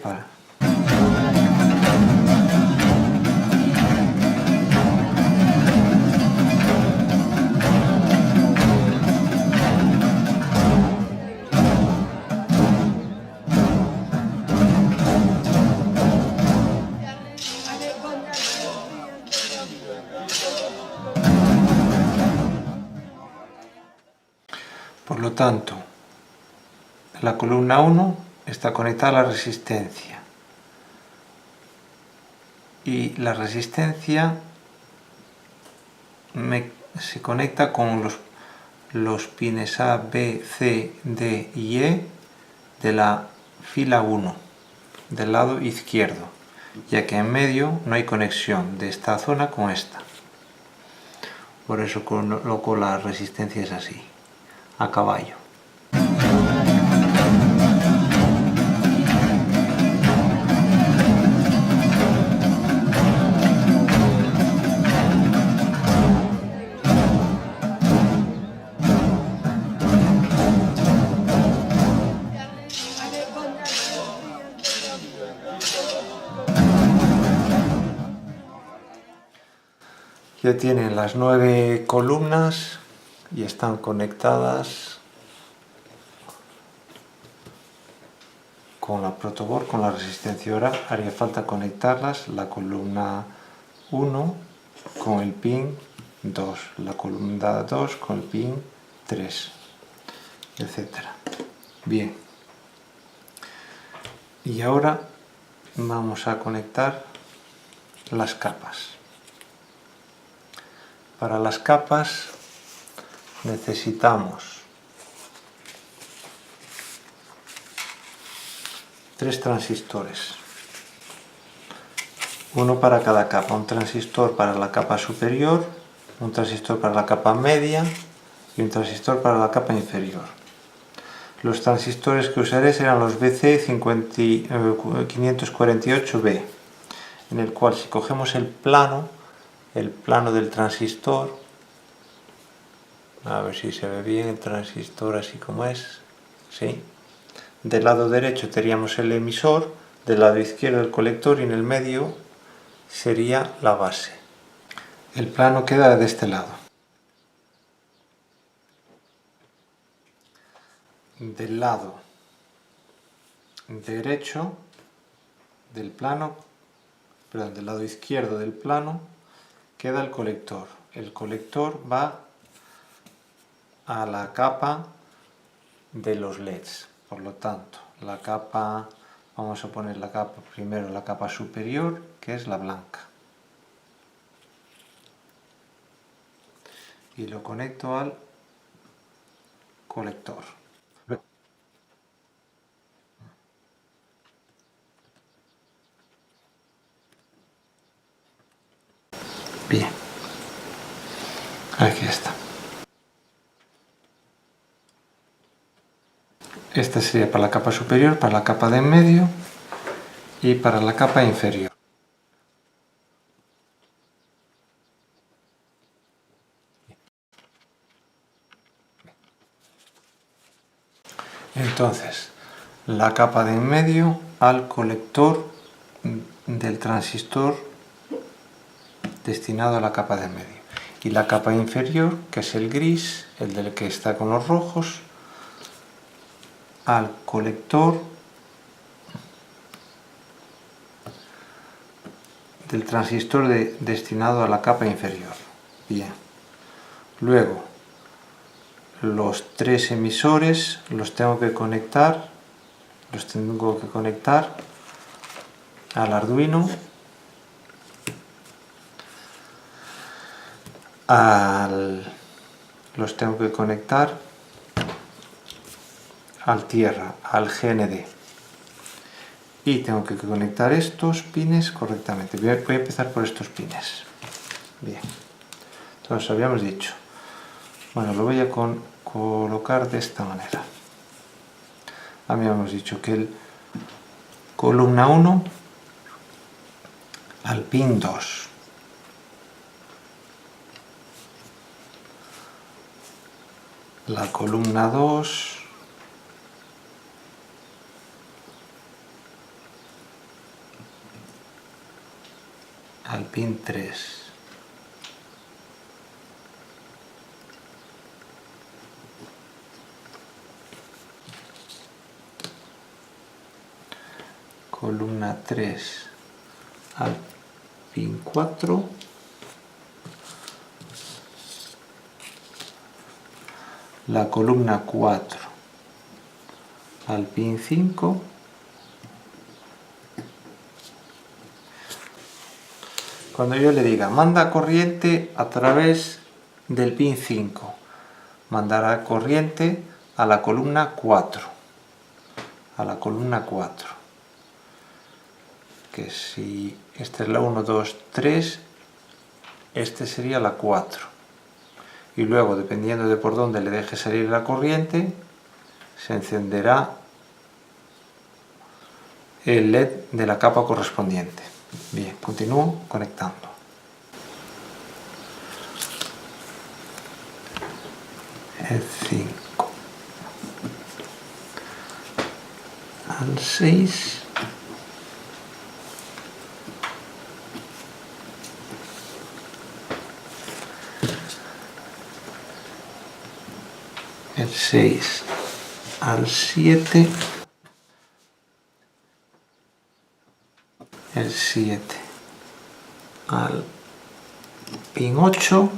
Por lo tanto, la columna 1 está conectada a la resistencia y la resistencia se conecta con los pines A, B, C, D y E de la fila 1 del lado izquierdo, ya que en medio no hay conexión de esta zona con esta. Por eso coloco las resistencias así, a caballo. Ya tienen las 9 columnas y están conectadas con la protoboard, con la resistencia. Ahora haría falta conectarlas, la columna 1 con el pin 2, la columna 2 con el pin 3, etc. Bien. Y ahora vamos a conectar las capas. Para las capas necesitamos 3 transistores, uno para cada capa, un transistor para la capa superior, un transistor para la capa media y un transistor para la capa inferior. Los transistores que usaré serán los BC548B. en el cual si cogemos el plano del transistor, a ver si se ve bien el transistor así como es, ¿sí? Del lado derecho tendríamos el emisor, del lado izquierdo el colector y en el medio sería la base. El plano queda de este lado. Del lado derecho del plano, perdón, del lado izquierdo del plano queda el colector. El colector va a la capa de los LEDs. Por lo tanto, la capa, vamos a poner la capa primero, la capa superior, que es la blanca. Y lo conecto al colector. Bien, aquí está. Esta sería para la capa superior, para la capa de en medio y para la capa inferior. Entonces, la capa de en medio al colector del transistor destinado a la capa de en medio. Y la capa inferior, que es el gris, el del que está con los rojos, al colector del transistor destinado a la capa inferior. Bien. Luego, los tres emisores los tengo que conectar al Arduino, los tengo que conectar al tierra, al GND, y tengo que conectar estos pines correctamente. Voy a empezar por estos pines. Bien, entonces habíamos dicho, bueno, lo voy a colocar de esta manera. Habíamos dicho que el columna 1 al pin 2. La columna 2 al pin 3. Columna 3 al pin 4. La columna 4 al pin 5. Cuando yo le diga manda corriente a través del pin 5, mandará corriente a la columna 4. A la columna 4. Que si esta es la 1, 2, 3, este sería la 4. Y luego, dependiendo de por dónde le deje salir la corriente, se encenderá el LED de la capa correspondiente. Bien, continúo conectando. El 5 al 6. El 6 al 7. El 7 al pin 8,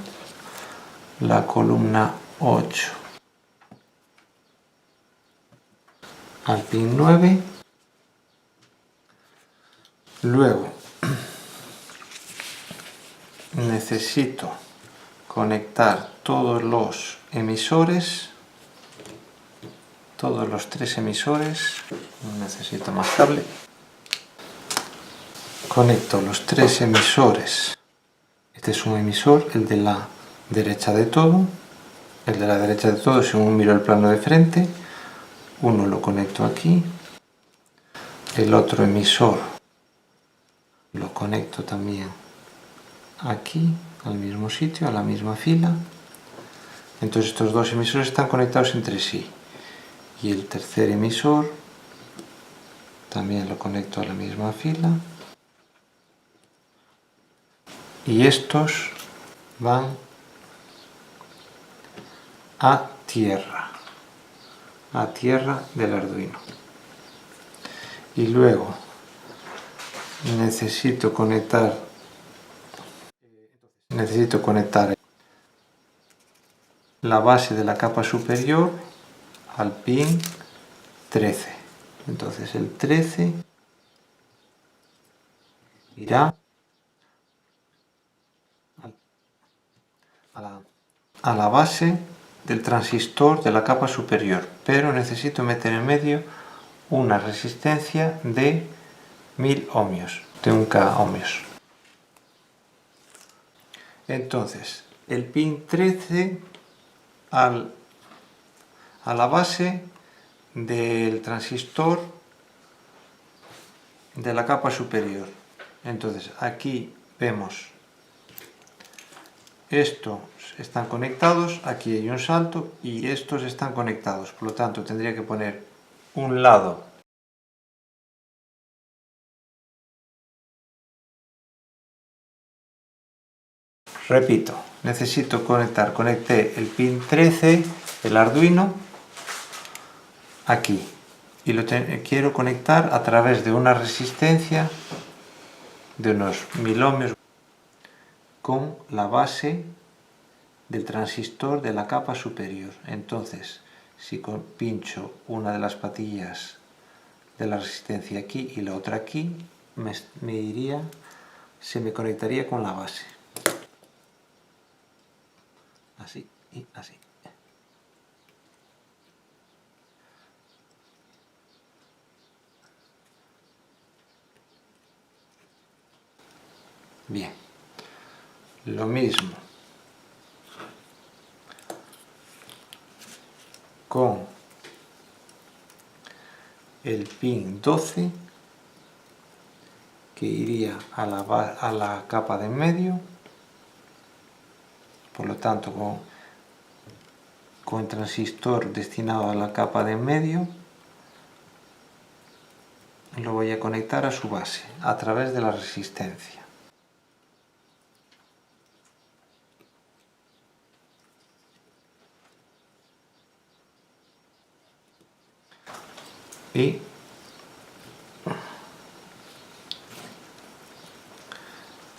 la columna 8 al pin 9. Luego necesito conectar todos los emisores, todos los tres emisores. Necesito más cable. Conecto los tres emisores. Este es un emisor, el de la derecha de todo. El de la derecha de todo, según miro el plano de frente, uno lo conecto aquí. El otro emisor lo lo conecto también aquí, al mismo sitio, a la misma fila. Entonces estos dos emisores están conectados entre sí. Y el tercer emisor también lo conecto a la misma fila. Y estos van a tierra del Arduino. Y luego necesito conectar la base de la capa superior al pin 13. Entonces el 13 irá a la base del transistor de la capa superior, pero necesito meter en medio una resistencia de 1000 ohmios, de 1K ohmios. Entonces, el pin 13 a la base del transistor de la capa superior. Entonces, aquí vemos estos están conectados, aquí hay un salto y estos están conectados, por lo tanto tendría que poner un lado repito, necesito conecté el pin 13, el Arduino, aquí y lo quiero conectar a través de una resistencia de unos 1000 ohmios con la base del transistor de la capa superior. Entonces, si pincho una de las patillas de la resistencia aquí y la otra aquí, se me conectaría con la base. Así y así. Bien, lo mismo con el pin 12 que iría a la capa de en medio, por lo tanto con el transistor destinado a la capa de en medio lo voy a conectar a su base a través de la resistencia. Y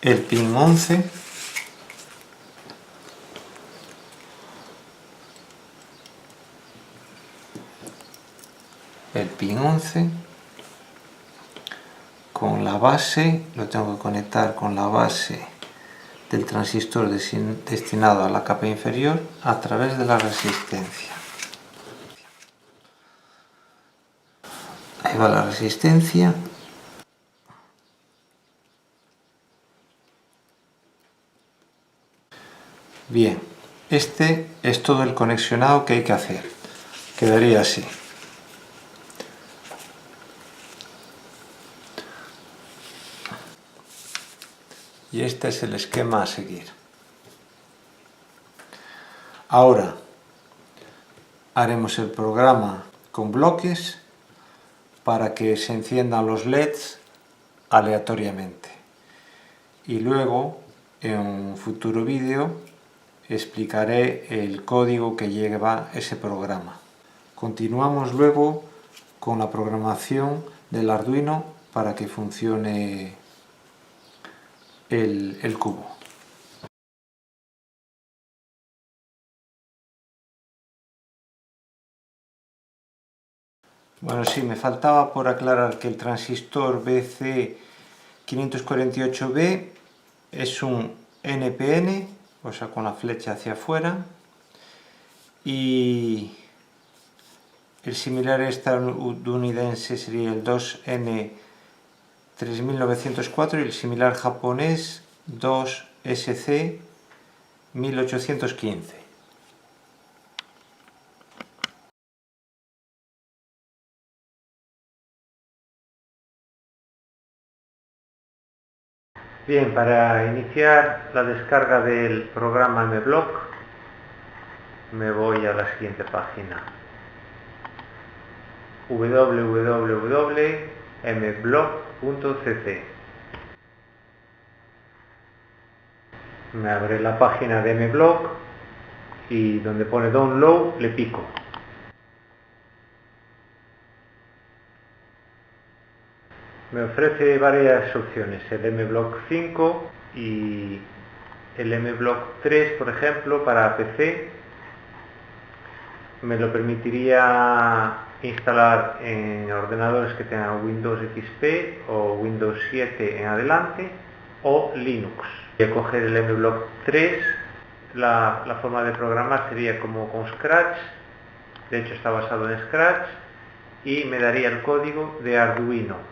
el pin 11 con la base, lo tengo que conectar con la base del transistor destinado a la capa inferior a través de la resistencia. Ahí va la resistencia. Bien, este es todo el conexionado que hay que hacer. Quedaría así. Y este es el esquema a seguir. Ahora haremos el programa con bloques para que se enciendan los LEDs aleatoriamente. Y luego, en un futuro vídeo, explicaré el código que lleva ese programa. Continuamos luego con la programación del Arduino para que funcione el cubo. Bueno, sí, me faltaba por aclarar que el transistor BC548B es un NPN, o sea, con la flecha hacia afuera, y el similar estadounidense sería el 2N3904 y el similar japonés 2SC1815. Bien, para iniciar la descarga del programa MBlock me voy a la siguiente página: www.mblock.cc. Me abre la página de MBlock y donde pone Download le pico. Me ofrece varias opciones, el MBlock 5 y el MBlock 3, por ejemplo, para PC. Me lo permitiría instalar en ordenadores que tengan Windows XP o Windows 7 en adelante, o Linux. Voy a coger el MBlock 3. La forma de programar sería como con Scratch, de hecho está basado en Scratch, y me daría el código de Arduino.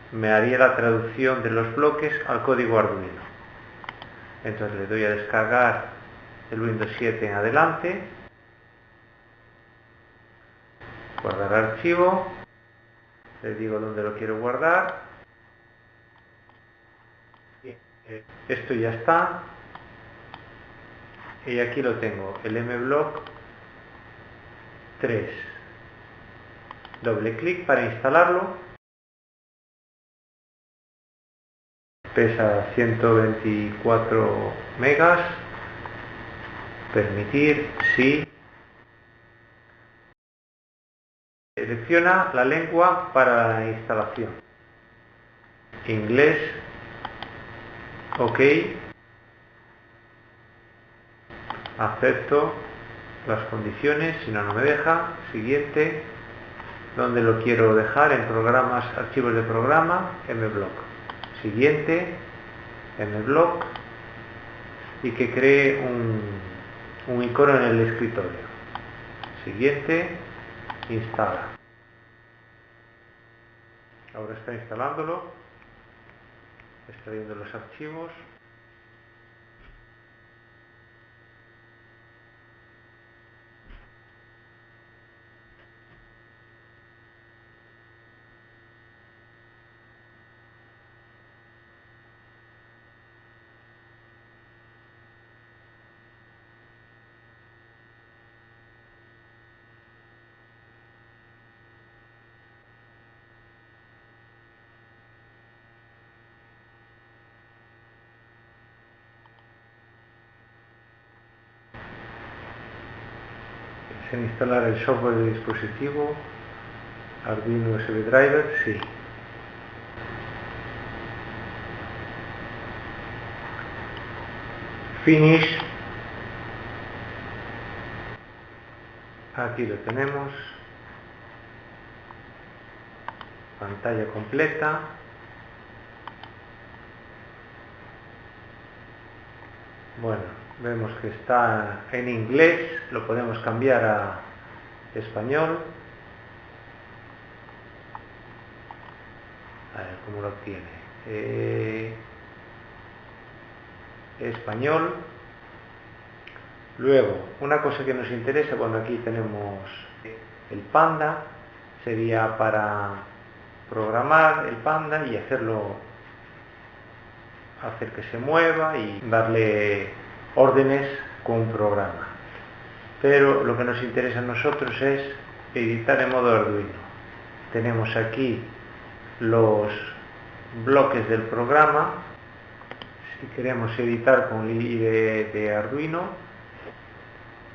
Me haría la traducción de los bloques al código Arduino. Entonces le doy a descargar el Windows 7 en adelante, guardar archivo, le digo dónde lo quiero guardar, esto ya está, y aquí lo tengo, el MBlock 3. Doble clic para instalarlo. Pesa 124 megas. Permitir, sí. Selecciona la lengua para la instalación. Inglés. OK. Acepto las condiciones, si no, no me deja. Siguiente. ¿Dónde lo quiero dejar? En programas, archivos de programa, MBlock. Siguiente, MBlock, y que cree un icono en el escritorio. Siguiente, instala. Ahora está instalándolo, extrayendo los archivos. En instalar el software del dispositivo, Arduino USB Driver, sí. Finish. Aquí lo tenemos. Pantalla completa. Bueno, vemos que está en inglés, lo podemos cambiar a español. A ver cómo lo obtiene. Español. Luego, una cosa que nos interesa, bueno, aquí tenemos el Panda, sería para programar el Panda y hacer que se mueva y darle órdenes con un programa. Pero lo que nos interesa a nosotros es editar en modo Arduino. Tenemos aquí los bloques del programa. Si queremos editar con el IDE de Arduino,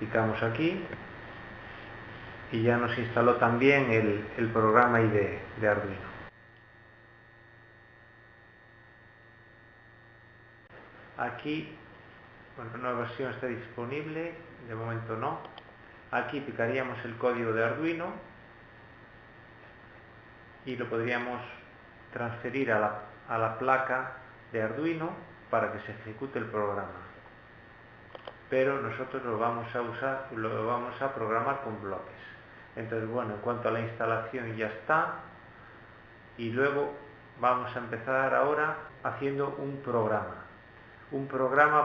picamos aquí y ya nos instaló también el programa IDE de Arduino. Aquí, bueno, una nueva versión está disponible, de momento no. Aquí picaríamos el código de Arduino y lo podríamos transferir a la placa de Arduino para que se ejecute el programa. Pero nosotros lo vamos a programar con bloques. Entonces, bueno, en cuanto a la instalación ya está, y luego vamos a empezar ahora haciendo un programa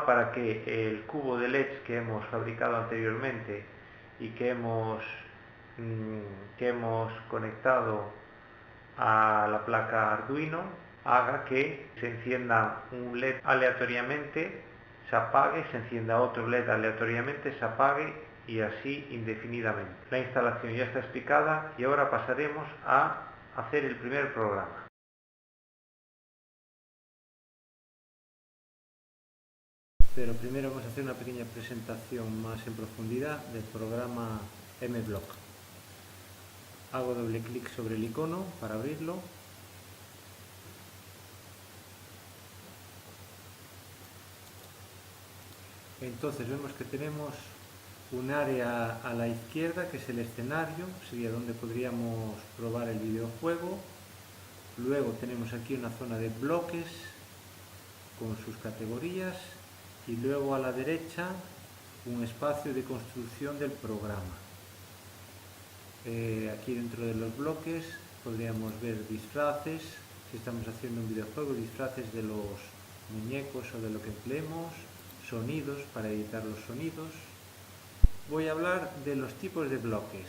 para que el cubo de LEDs que hemos fabricado anteriormente y que hemos conectado a la placa Arduino, haga que se encienda un LED aleatoriamente, se apague, se encienda otro LED aleatoriamente, se apague y así indefinidamente. La instalación ya está explicada y ahora pasaremos a hacer el primer programa. Pero primero vamos a hacer una pequeña presentación más en profundidad del programa MBlock. Hago doble clic sobre el icono para abrirlo. Entonces vemos que tenemos un área a la izquierda que es el escenario, sería donde podríamos probar el videojuego. Luego tenemos aquí una zona de bloques con sus categorías y luego a la derecha un espacio de construcción del programa. Aquí dentro de los bloques podríamos ver disfraces, si estamos haciendo un videojuego, disfraces de los muñecos o de lo que empleemos, sonidos para editar los sonidos. Voy a hablar de los tipos de bloques.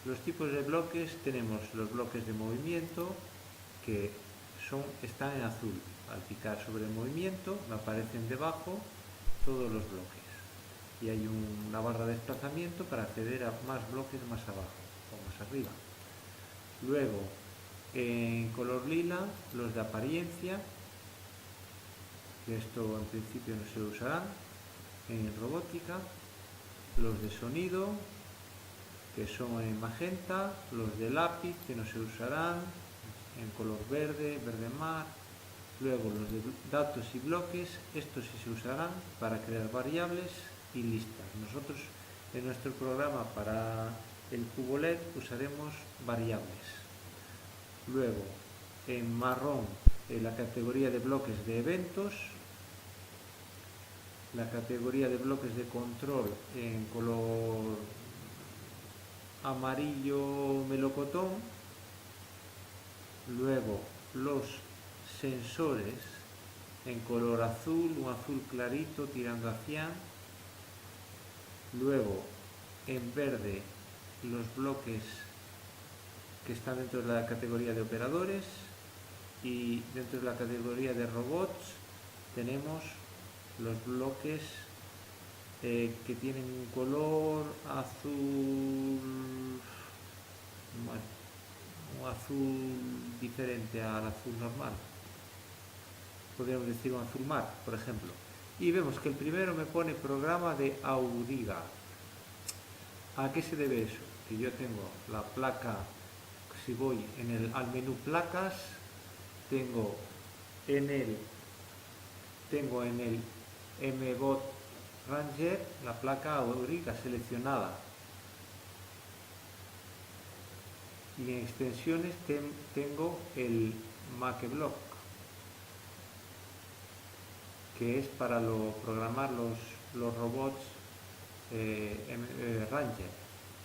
Los tipos de bloques tenemos los bloques de movimiento que están en azul. Al picar sobre el movimiento me aparecen debajo todos los bloques y hay una barra de desplazamiento para acceder a más bloques más abajo o más arriba. Luego en color lila los de apariencia, que esto en principio no se usarán en robótica, los de sonido que son en magenta, los de lápiz que no se usarán en color verde, verde mar. Luego los de datos y bloques, estos sí se usarán para crear variables y listas. Nosotros en nuestro programa para el cubo LED usaremos variables. Luego en marrón la categoría de bloques de eventos, la categoría de bloques de control en color amarillo melocotón. Luego los sensores en color azul, un azul clarito tirando a cian. Luego en verde los bloques que están dentro de la categoría de operadores, y dentro de la categoría de robots tenemos los bloques que tienen un color azul, un azul diferente al azul normal, podríamos decir un azul mar, por ejemplo. Y vemos que el primero me pone programa de Auriga. ¿A qué se debe eso? Que yo tengo la placa, si voy al menú placas, tengo en el MBot Ranger la placa Auriga seleccionada. Y en extensiones tengo el MacBlock, que es para programar los robots Ranger.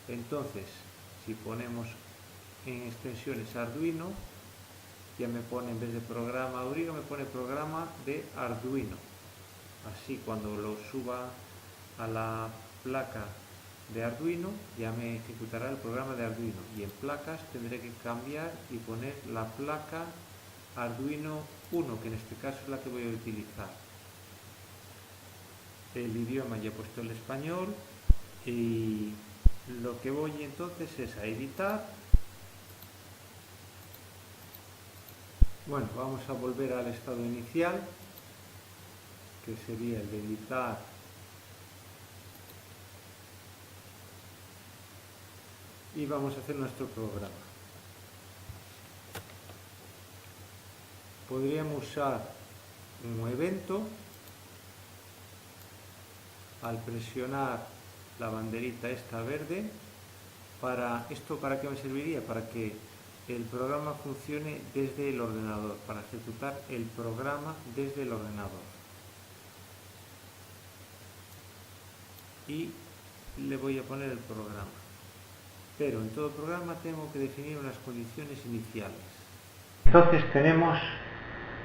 Entonces, si ponemos en extensiones Arduino, ya me pone, en vez de programa Auriga, me pone programa de Arduino. Así cuando lo suba a la placa de Arduino ya me ejecutará el programa de Arduino, y en placas tendré que cambiar y poner la placa Arduino 1, que en este caso es la que voy a utilizar. El idioma ya he puesto el español y lo que voy entonces es a editar. Bueno, vamos a volver al estado inicial, que sería el de editar. Y vamos a hacer nuestro programa. Podríamos usar un evento. Al presionar la banderita esta verde, ¿para qué me serviría? Para que el programa funcione desde el ordenador, para ejecutar el programa desde el ordenador. Y le voy a poner el programa. Pero en todo programa tengo que definir unas condiciones iniciales. Entonces tenemos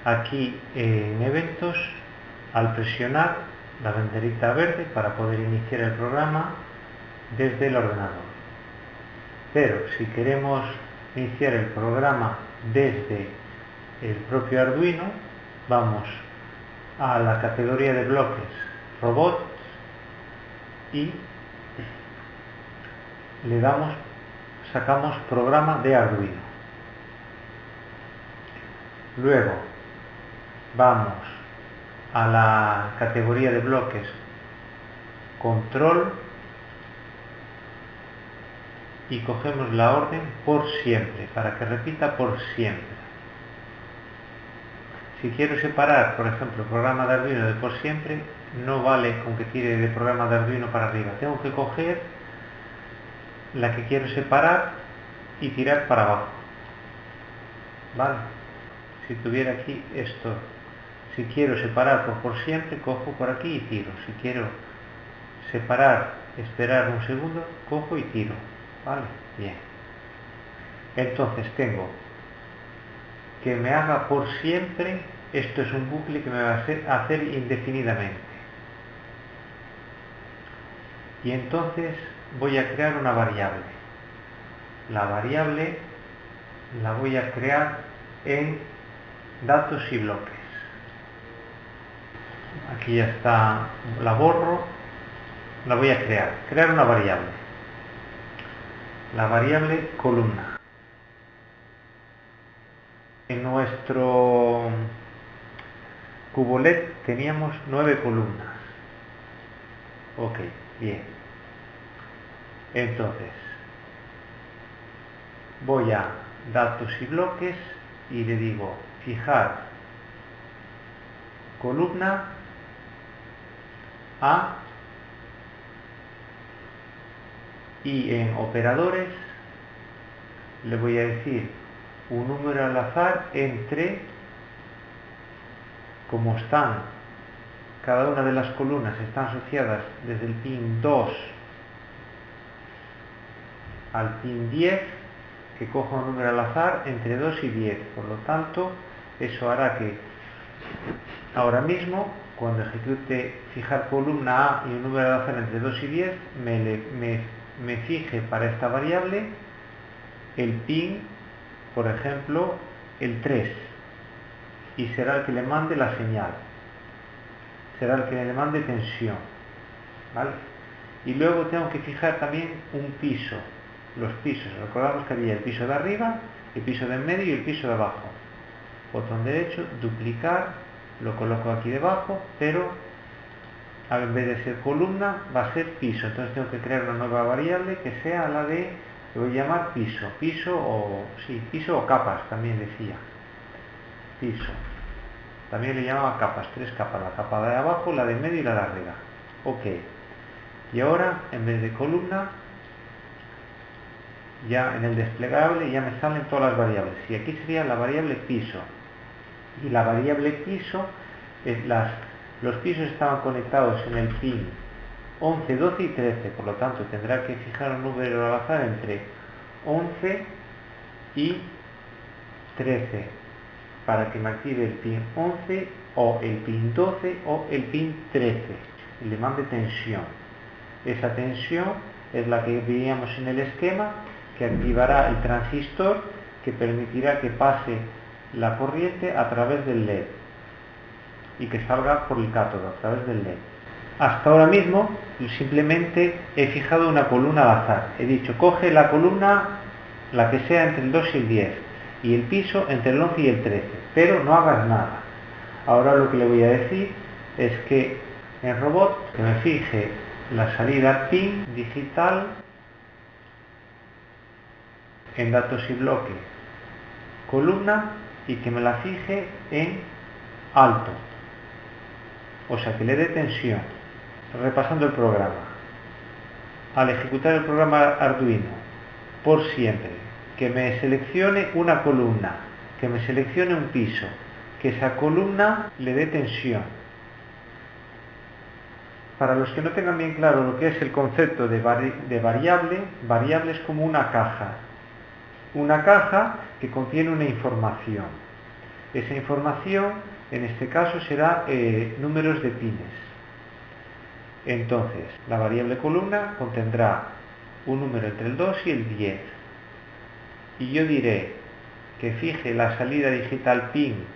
aquí en eventos, al presionar la banderita verde para poder iniciar el programa desde el ordenador. Pero si queremos iniciar el programa desde el propio Arduino, vamos a la categoría de bloques robots y le damos, sacamos programa de Arduino. Luego vamos a la categoría de bloques control y cogemos la orden por siempre, para que repita por siempre. Si quiero separar, por ejemplo, programa de Arduino de por siempre, no vale con que tire de programa de Arduino para arriba. Tengo que coger la que quiero separar y tirar para abajo. ¿Vale? Si tuviera aquí esto, si quiero separar por siempre, cojo por aquí y tiro. Si quiero separar, esperar un segundo, cojo y tiro. ¿Vale? Bien. Entonces tengo que me haga por siempre. Esto es un bucle que me va a hacer indefinidamente. Y entonces voy a crear una variable. La variable la voy a crear en datos y bloques. Aquí ya está, la borro, la voy a crear una variable. La variable columna. En nuestro Cubolet teníamos 9 columnas. Ok, bien. Entonces, voy a datos y bloques y le digo fijar columna A, y en operadores le voy a decir un número al azar entre, como están, cada una de las columnas están asociadas desde el pin 2 al pin 10, que coja un número al azar entre 2 y 10. Por lo tanto, eso hará que ahora mismo, cuando ejecute fijar columna A y un número al azar entre 2 y 10, me fije para esta variable el pin, por ejemplo, el 3, y será el que le mande la señal, será el que le mande tensión, ¿vale? Y luego tengo que fijar también un piso, los pisos, recordamos que había el piso de arriba, el piso de en medio y el piso de abajo. Botón derecho, duplicar, lo coloco aquí debajo, pero en vez de ser columna va a ser piso. Entonces tengo que crear una nueva variable que sea la de, le voy a llamar piso, piso o capas, también decía, piso. También le llamaba capas, 3 capas, la capa de abajo, la de en medio y la de arriba. Ok. Y ahora, en vez de columna, ya en el desplegable ya me salen todas las variables. Y aquí sería la variable piso. Y la variable piso, los pisos estaban conectados en el pin 11, 12 y 13. Por lo tanto, tendrá que fijar un número al azar entre 11 y 13 para que me active el pin 11 o el pin 12 o el pin 13 y le mande tensión. Esa tensión es la que veíamos en el esquema, que activará el transistor que permitirá que pase la corriente a través del LED y que salga por el cátodo a través del LED. Hasta ahora mismo simplemente he fijado una columna al azar. He dicho, coge la columna, la que sea entre el 2 y el 10, y el piso entre el 11 y el 13, pero no hagas nada. Ahora lo que le voy a decir es que en robot que me fije la salida pin digital en datos y bloque columna y que me la fije en alto, o sea que le dé tensión. Repasando el programa, al ejecutar el programa Arduino por siempre, que me seleccione una columna, que me seleccione un piso, que esa columna le dé tensión. Para los que no tengan bien claro lo que es el concepto de variable es como una caja que contiene una información. Esa información, en este caso, será números de pines. Entonces, la variable columna contendrá un número entre el 2 y el 10. Y yo diré que fije la salida digital pin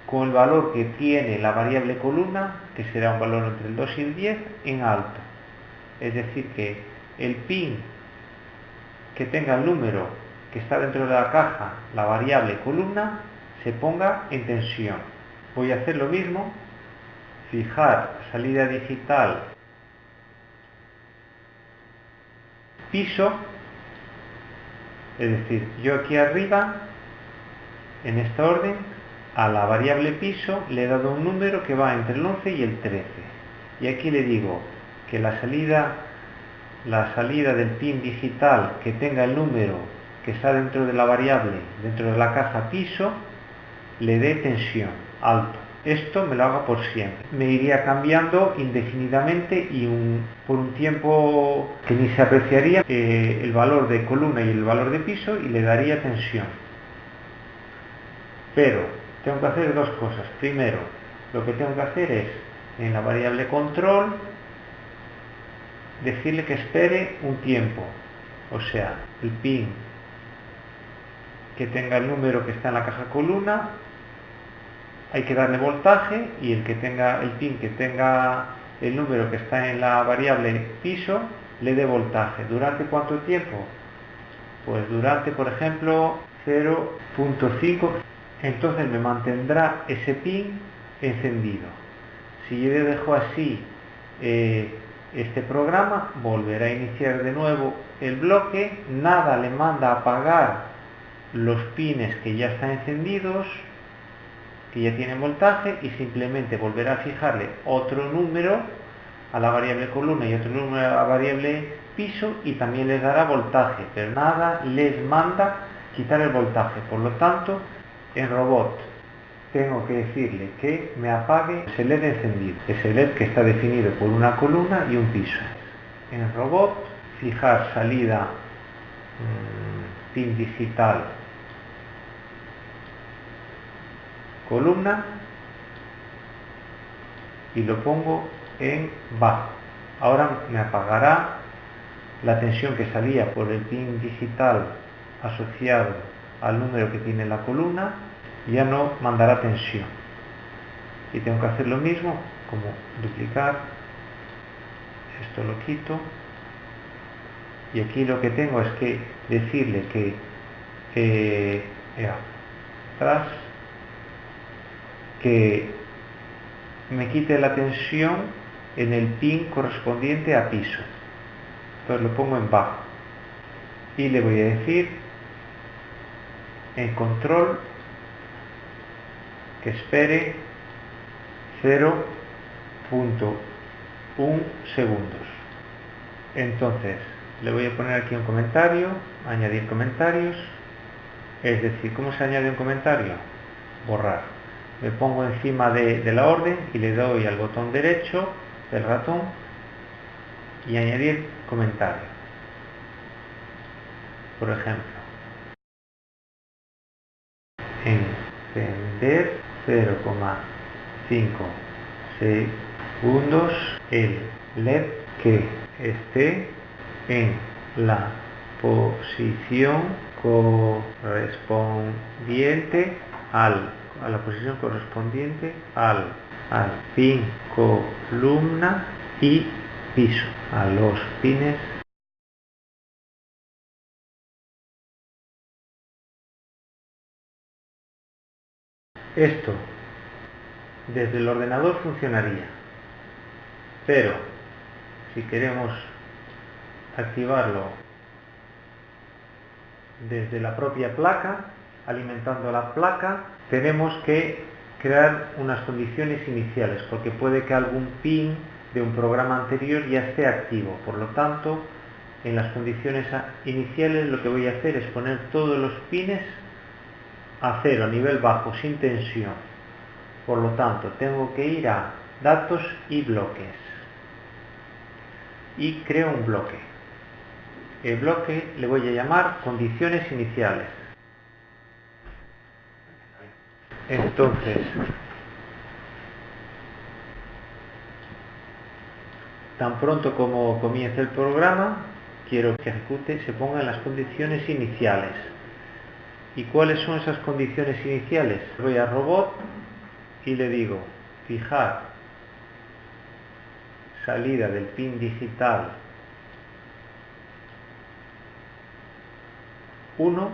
con el valor que tiene la variable columna, que será un valor entre el 2 y el 10, en alto. Es decir, que el pin que tenga el número que está dentro de la caja, la variable columna, se ponga en tensión. Voy a hacer lo mismo, fijar salida digital piso, es decir, yo aquí arriba, en esta orden, a la variable piso le he dado un número que va entre el 11 y el 13. Y aquí le digo que la salida del pin digital que tenga el número que está dentro de la variable, dentro de la caja piso, le dé tensión, alto. Esto me lo haga por siempre. Me iría cambiando indefinidamente y por un tiempo que ni se apreciaría el valor de columna y el valor de piso, y le daría tensión. Pero tengo que hacer dos cosas. Primero, lo que tengo que hacer es, en la variable control, decirle que espere un tiempo. O sea, el pin que tenga el número que está en la caja columna, hay que darle voltaje, y el pin que tenga el número que está en la variable piso, le dé voltaje. ¿Durante cuánto tiempo? Pues durante, por ejemplo, 0.5. Entonces me mantendrá ese pin encendido. Si yo le dejo así este programa, volverá a iniciar de nuevo el bloque, nada le manda a apagar los pines que ya están encendidos, que ya tienen voltaje, y simplemente volverá a fijarle otro número a la variable columna y otro número a la variable piso, y también les dará voltaje, pero nada les manda quitar el voltaje. Por lo tanto, en robot tengo que decirle que me apague ese LED encendido, ese LED que está definido por una columna y un piso. En robot, fijar salida pin digital columna, y lo pongo en bajo. Ahora me apagará la tensión que salía por el pin digital asociado al número que tiene la columna, ya no mandará tensión. Y tengo que hacer lo mismo, como duplicar, esto lo quito, y aquí lo que tengo es que decirle que atrás, que me quite la tensión en el pin correspondiente a piso. Entonces lo pongo en bajo, y le voy a decir en control que espere 0.1 segundos. Entonces le voy a poner aquí un comentario, añadir comentarios. Es decir, ¿cómo se añade un comentario? Borrar. Me pongo encima de la orden y le doy al botón derecho del ratón y añadir comentario. Por ejemplo, encender 0,5 segundos el LED que esté en la posición correspondiente al pin columna y piso, a los pines. Esto desde el ordenador funcionaría, pero si queremos activarlo desde la propia placa, alimentando la placa, tenemos que crear unas condiciones iniciales, porque puede que algún pin de un programa anterior ya esté activo. Por lo tanto, en las condiciones iniciales lo que voy a hacer es poner todos los pines a cero, a nivel bajo, sin tensión. Por lo tanto, tengo que ir a datos y bloques, y creo un bloque. El bloque le voy a llamar condiciones iniciales. Entonces, tan pronto como comience el programa, quiero que ejecute, se pongan las condiciones iniciales. ¿Y cuáles son esas condiciones iniciales? Voy a robot y le digo fijar salida del pin digital 1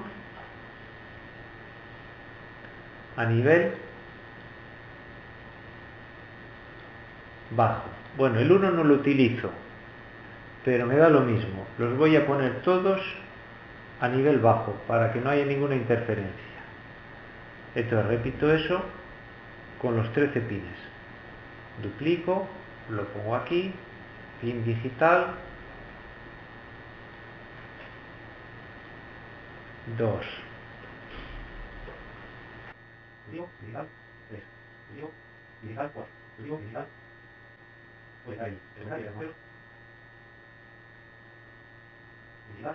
a nivel bajo. Bueno, el 1 no lo utilizo, pero me da lo mismo. Los voy a poner todos a nivel bajo para que no haya ninguna interferencia. Entonces repito eso con los 13 pines. Duplico, lo pongo aquí, pin digital 2, digital 3, digital 4, digital, pues ahí, digital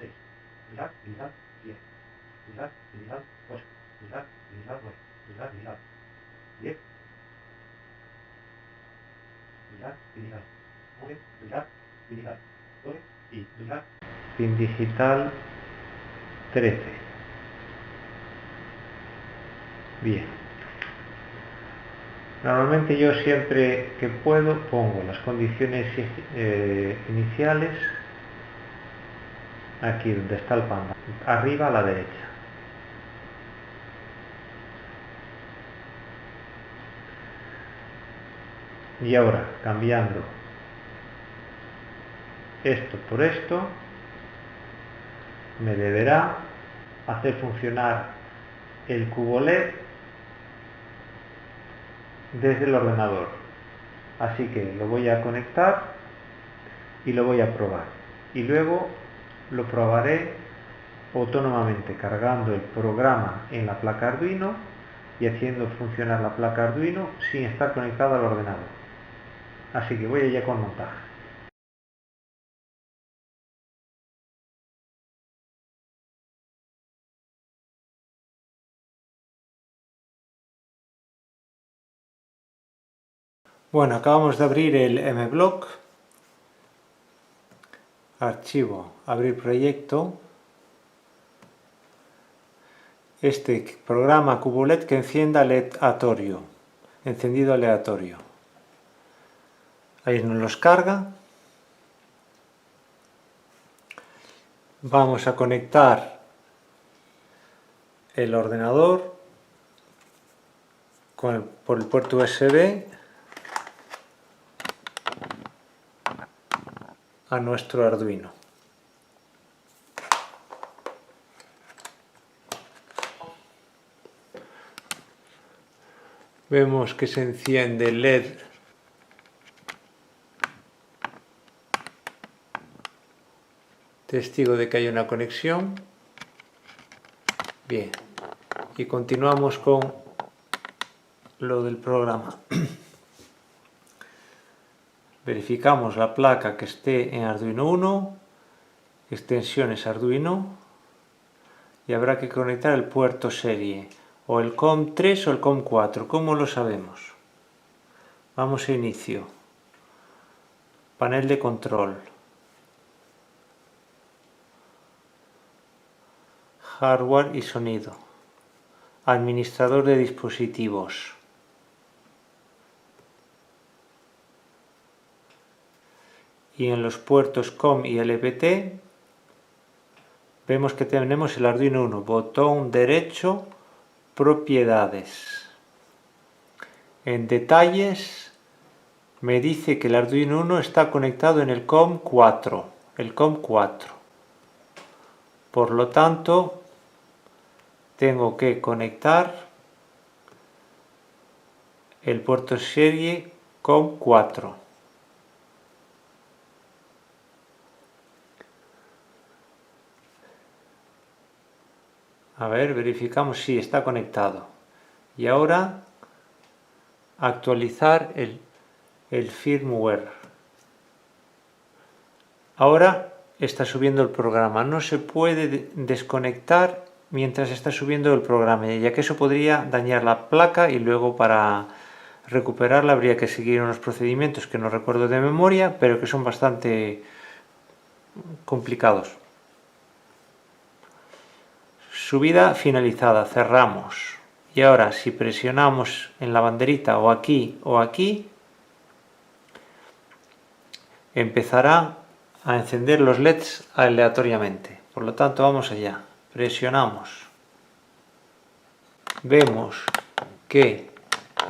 6, digital 7, digital 8, digital 9, digital 10, digital 9, digital 12 y digital. Pin digital 13. Bien. Normalmente yo siempre que puedo pongo las condiciones iniciales aquí donde está el panda, arriba a la derecha. Y ahora, cambiando esto por esto, me deberá hacer funcionar el cubo LED desde el ordenador. Así que lo voy a conectar y lo voy a probar. Y luego lo probaré autónomamente cargando el programa en la placa Arduino y haciendo funcionar la placa Arduino sin estar conectado al ordenador. Así que voy allá con montaje. Bueno, acabamos de abrir el MBlock, archivo, abrir proyecto, este programa cubo LED que encienda aleatorio, encendido aleatorio. Ahí nos los carga. Vamos a conectar el ordenador por el puerto USB a nuestro Arduino. Vemos que se enciende el LED testigo de que hay una conexión. Bien, y continuamos con lo del programa. Verificamos la placa que esté en Arduino 1, extensiones Arduino, y habrá que conectar el puerto serie, o el COM3 o el COM4. ¿Cómo lo sabemos? Vamos a inicio, panel de control, hardware y sonido, administrador de dispositivos, y en los puertos COM y LPT vemos que tenemos el Arduino 1, botón derecho, propiedades. En detalles me dice que el Arduino 1 está conectado en el COM4, Por lo tanto, tengo que conectar el puerto serie COM4. A ver, verificamos si está conectado. Y ahora actualizar el firmware. Ahora está subiendo el programa. No se puede desconectar mientras está subiendo el programa, ya que eso podría dañar la placa y luego para recuperarla habría que seguir unos procedimientos que no recuerdo de memoria, pero que son bastante complicados. Subida finalizada, cerramos. Y ahora si presionamos en la banderita o aquí, empezará a encender los LEDs aleatoriamente. Por lo tanto, vamos allá. Presionamos. Vemos que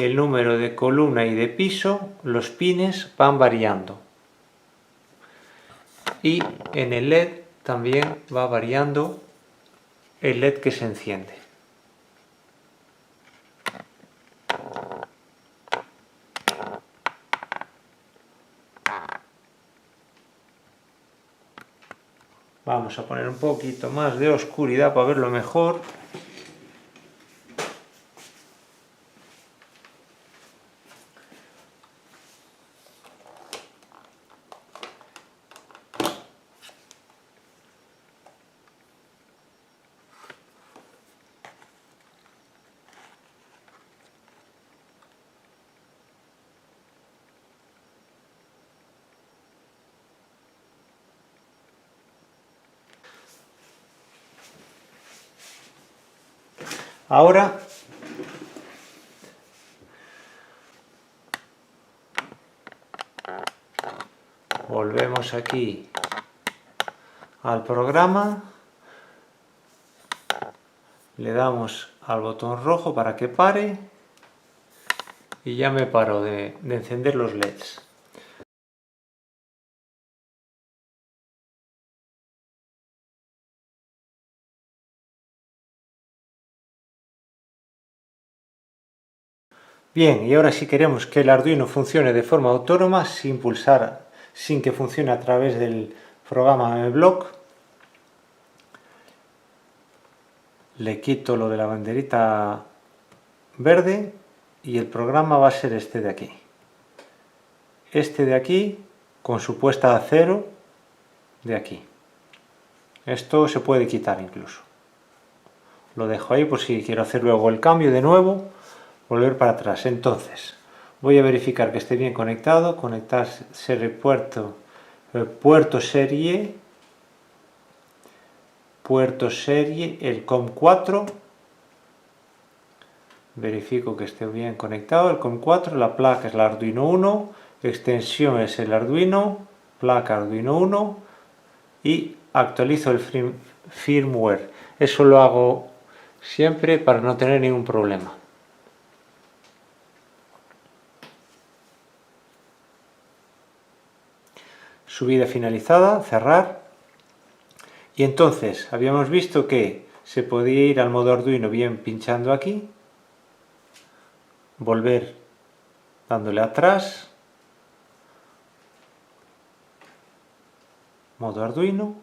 el número de columna y de piso, los pines van variando. Y en el LED también va variando el LED que se enciende. Vamos a poner un poquito más de oscuridad para verlo mejor. Ahora volvemos aquí al programa, le damos al botón rojo para que pare y ya me paro de encender los LEDs. Bien, y ahora si queremos que el Arduino funcione de forma autónoma, sin pulsar, sin que funcione a través del programa MBlock, le quito lo de la banderita verde y el programa va a ser este de aquí. Este de aquí con su puesta a 0 de aquí. Esto se puede quitar incluso. Lo dejo ahí por si quiero hacer luego el cambio de nuevo, volver para atrás. Entonces, voy a verificar que esté bien conectado, conectar puerto serie, el COM4, verifico que esté bien conectado, el COM4, la placa es la Arduino 1, extensión es el Arduino, placa Arduino 1 y actualizo el firmware. Eso lo hago siempre para no tener ningún problema. Subida finalizada, cerrar. Y entonces habíamos visto que se podía ir al modo Arduino bien pinchando aquí, volver dándole atrás, modo Arduino,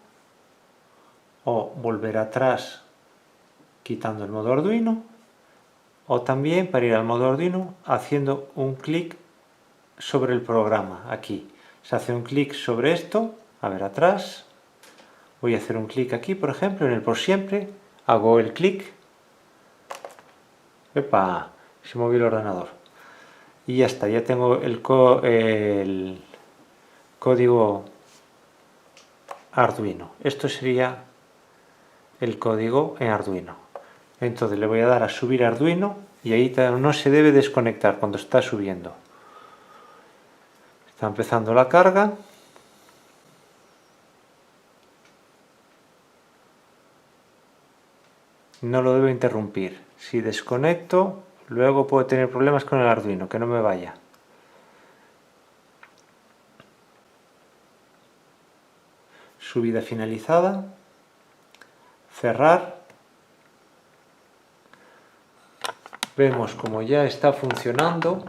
o volver atrás quitando el modo Arduino, o también para ir al modo Arduino haciendo un clic sobre el programa aquí. Se hace un clic sobre esto, a ver atrás, voy a hacer un clic aquí por ejemplo en el por siempre, hago el clic, ¡epa! Se movió el ordenador y ya está, ya tengo el código Arduino. Esto sería el código en Arduino. Entonces le voy a dar a subir Arduino y ahí no se debe desconectar cuando está subiendo. Está empezando la carga. No lo debo interrumpir. Si desconecto, luego puedo tener problemas con el Arduino, que no me vaya. Subida finalizada. Cerrar. Vemos como ya está funcionando,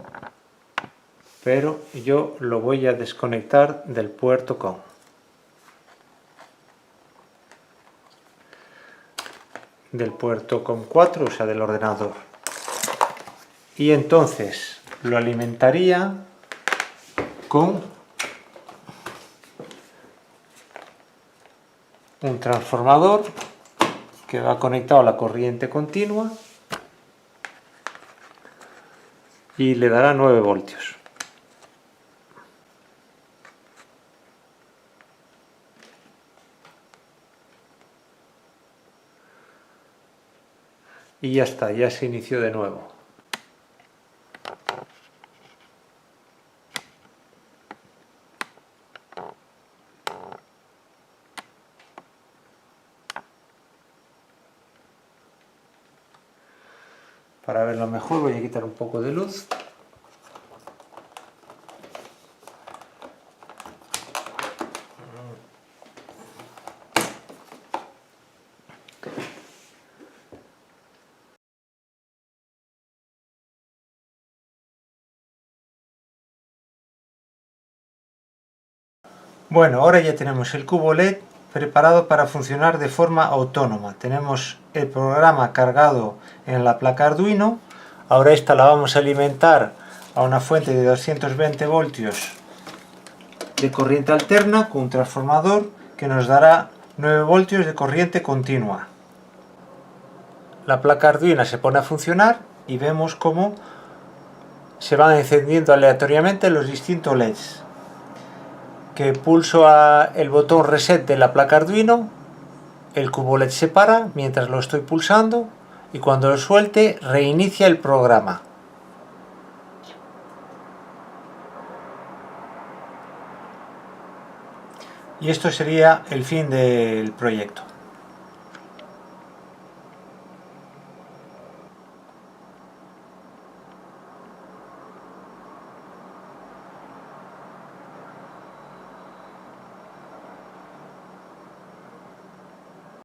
pero yo lo voy a desconectar del puerto COM. Del puerto COM4, o sea, del ordenador. Y entonces lo alimentaría con un transformador que va conectado a la corriente continua y le dará 9 voltios. y ya está, ya se inició de nuevo. Para verlo mejor voy a quitar un poco de luz. Bueno, ahora ya tenemos el cubo LED preparado para funcionar de forma autónoma. Tenemos el programa cargado en la placa Arduino. Ahora esta la vamos a alimentar a una fuente de 220 voltios de corriente alterna con un transformador que nos dará 9 voltios de corriente continua. La placa Arduino se pone a funcionar y vemos cómo se van encendiendo aleatoriamente los distintos LEDs. Que pulso el botón reset de la placa Arduino, el cubo LED se para mientras lo estoy pulsando y cuando lo suelte reinicia el programa. Y esto sería el fin del proyecto.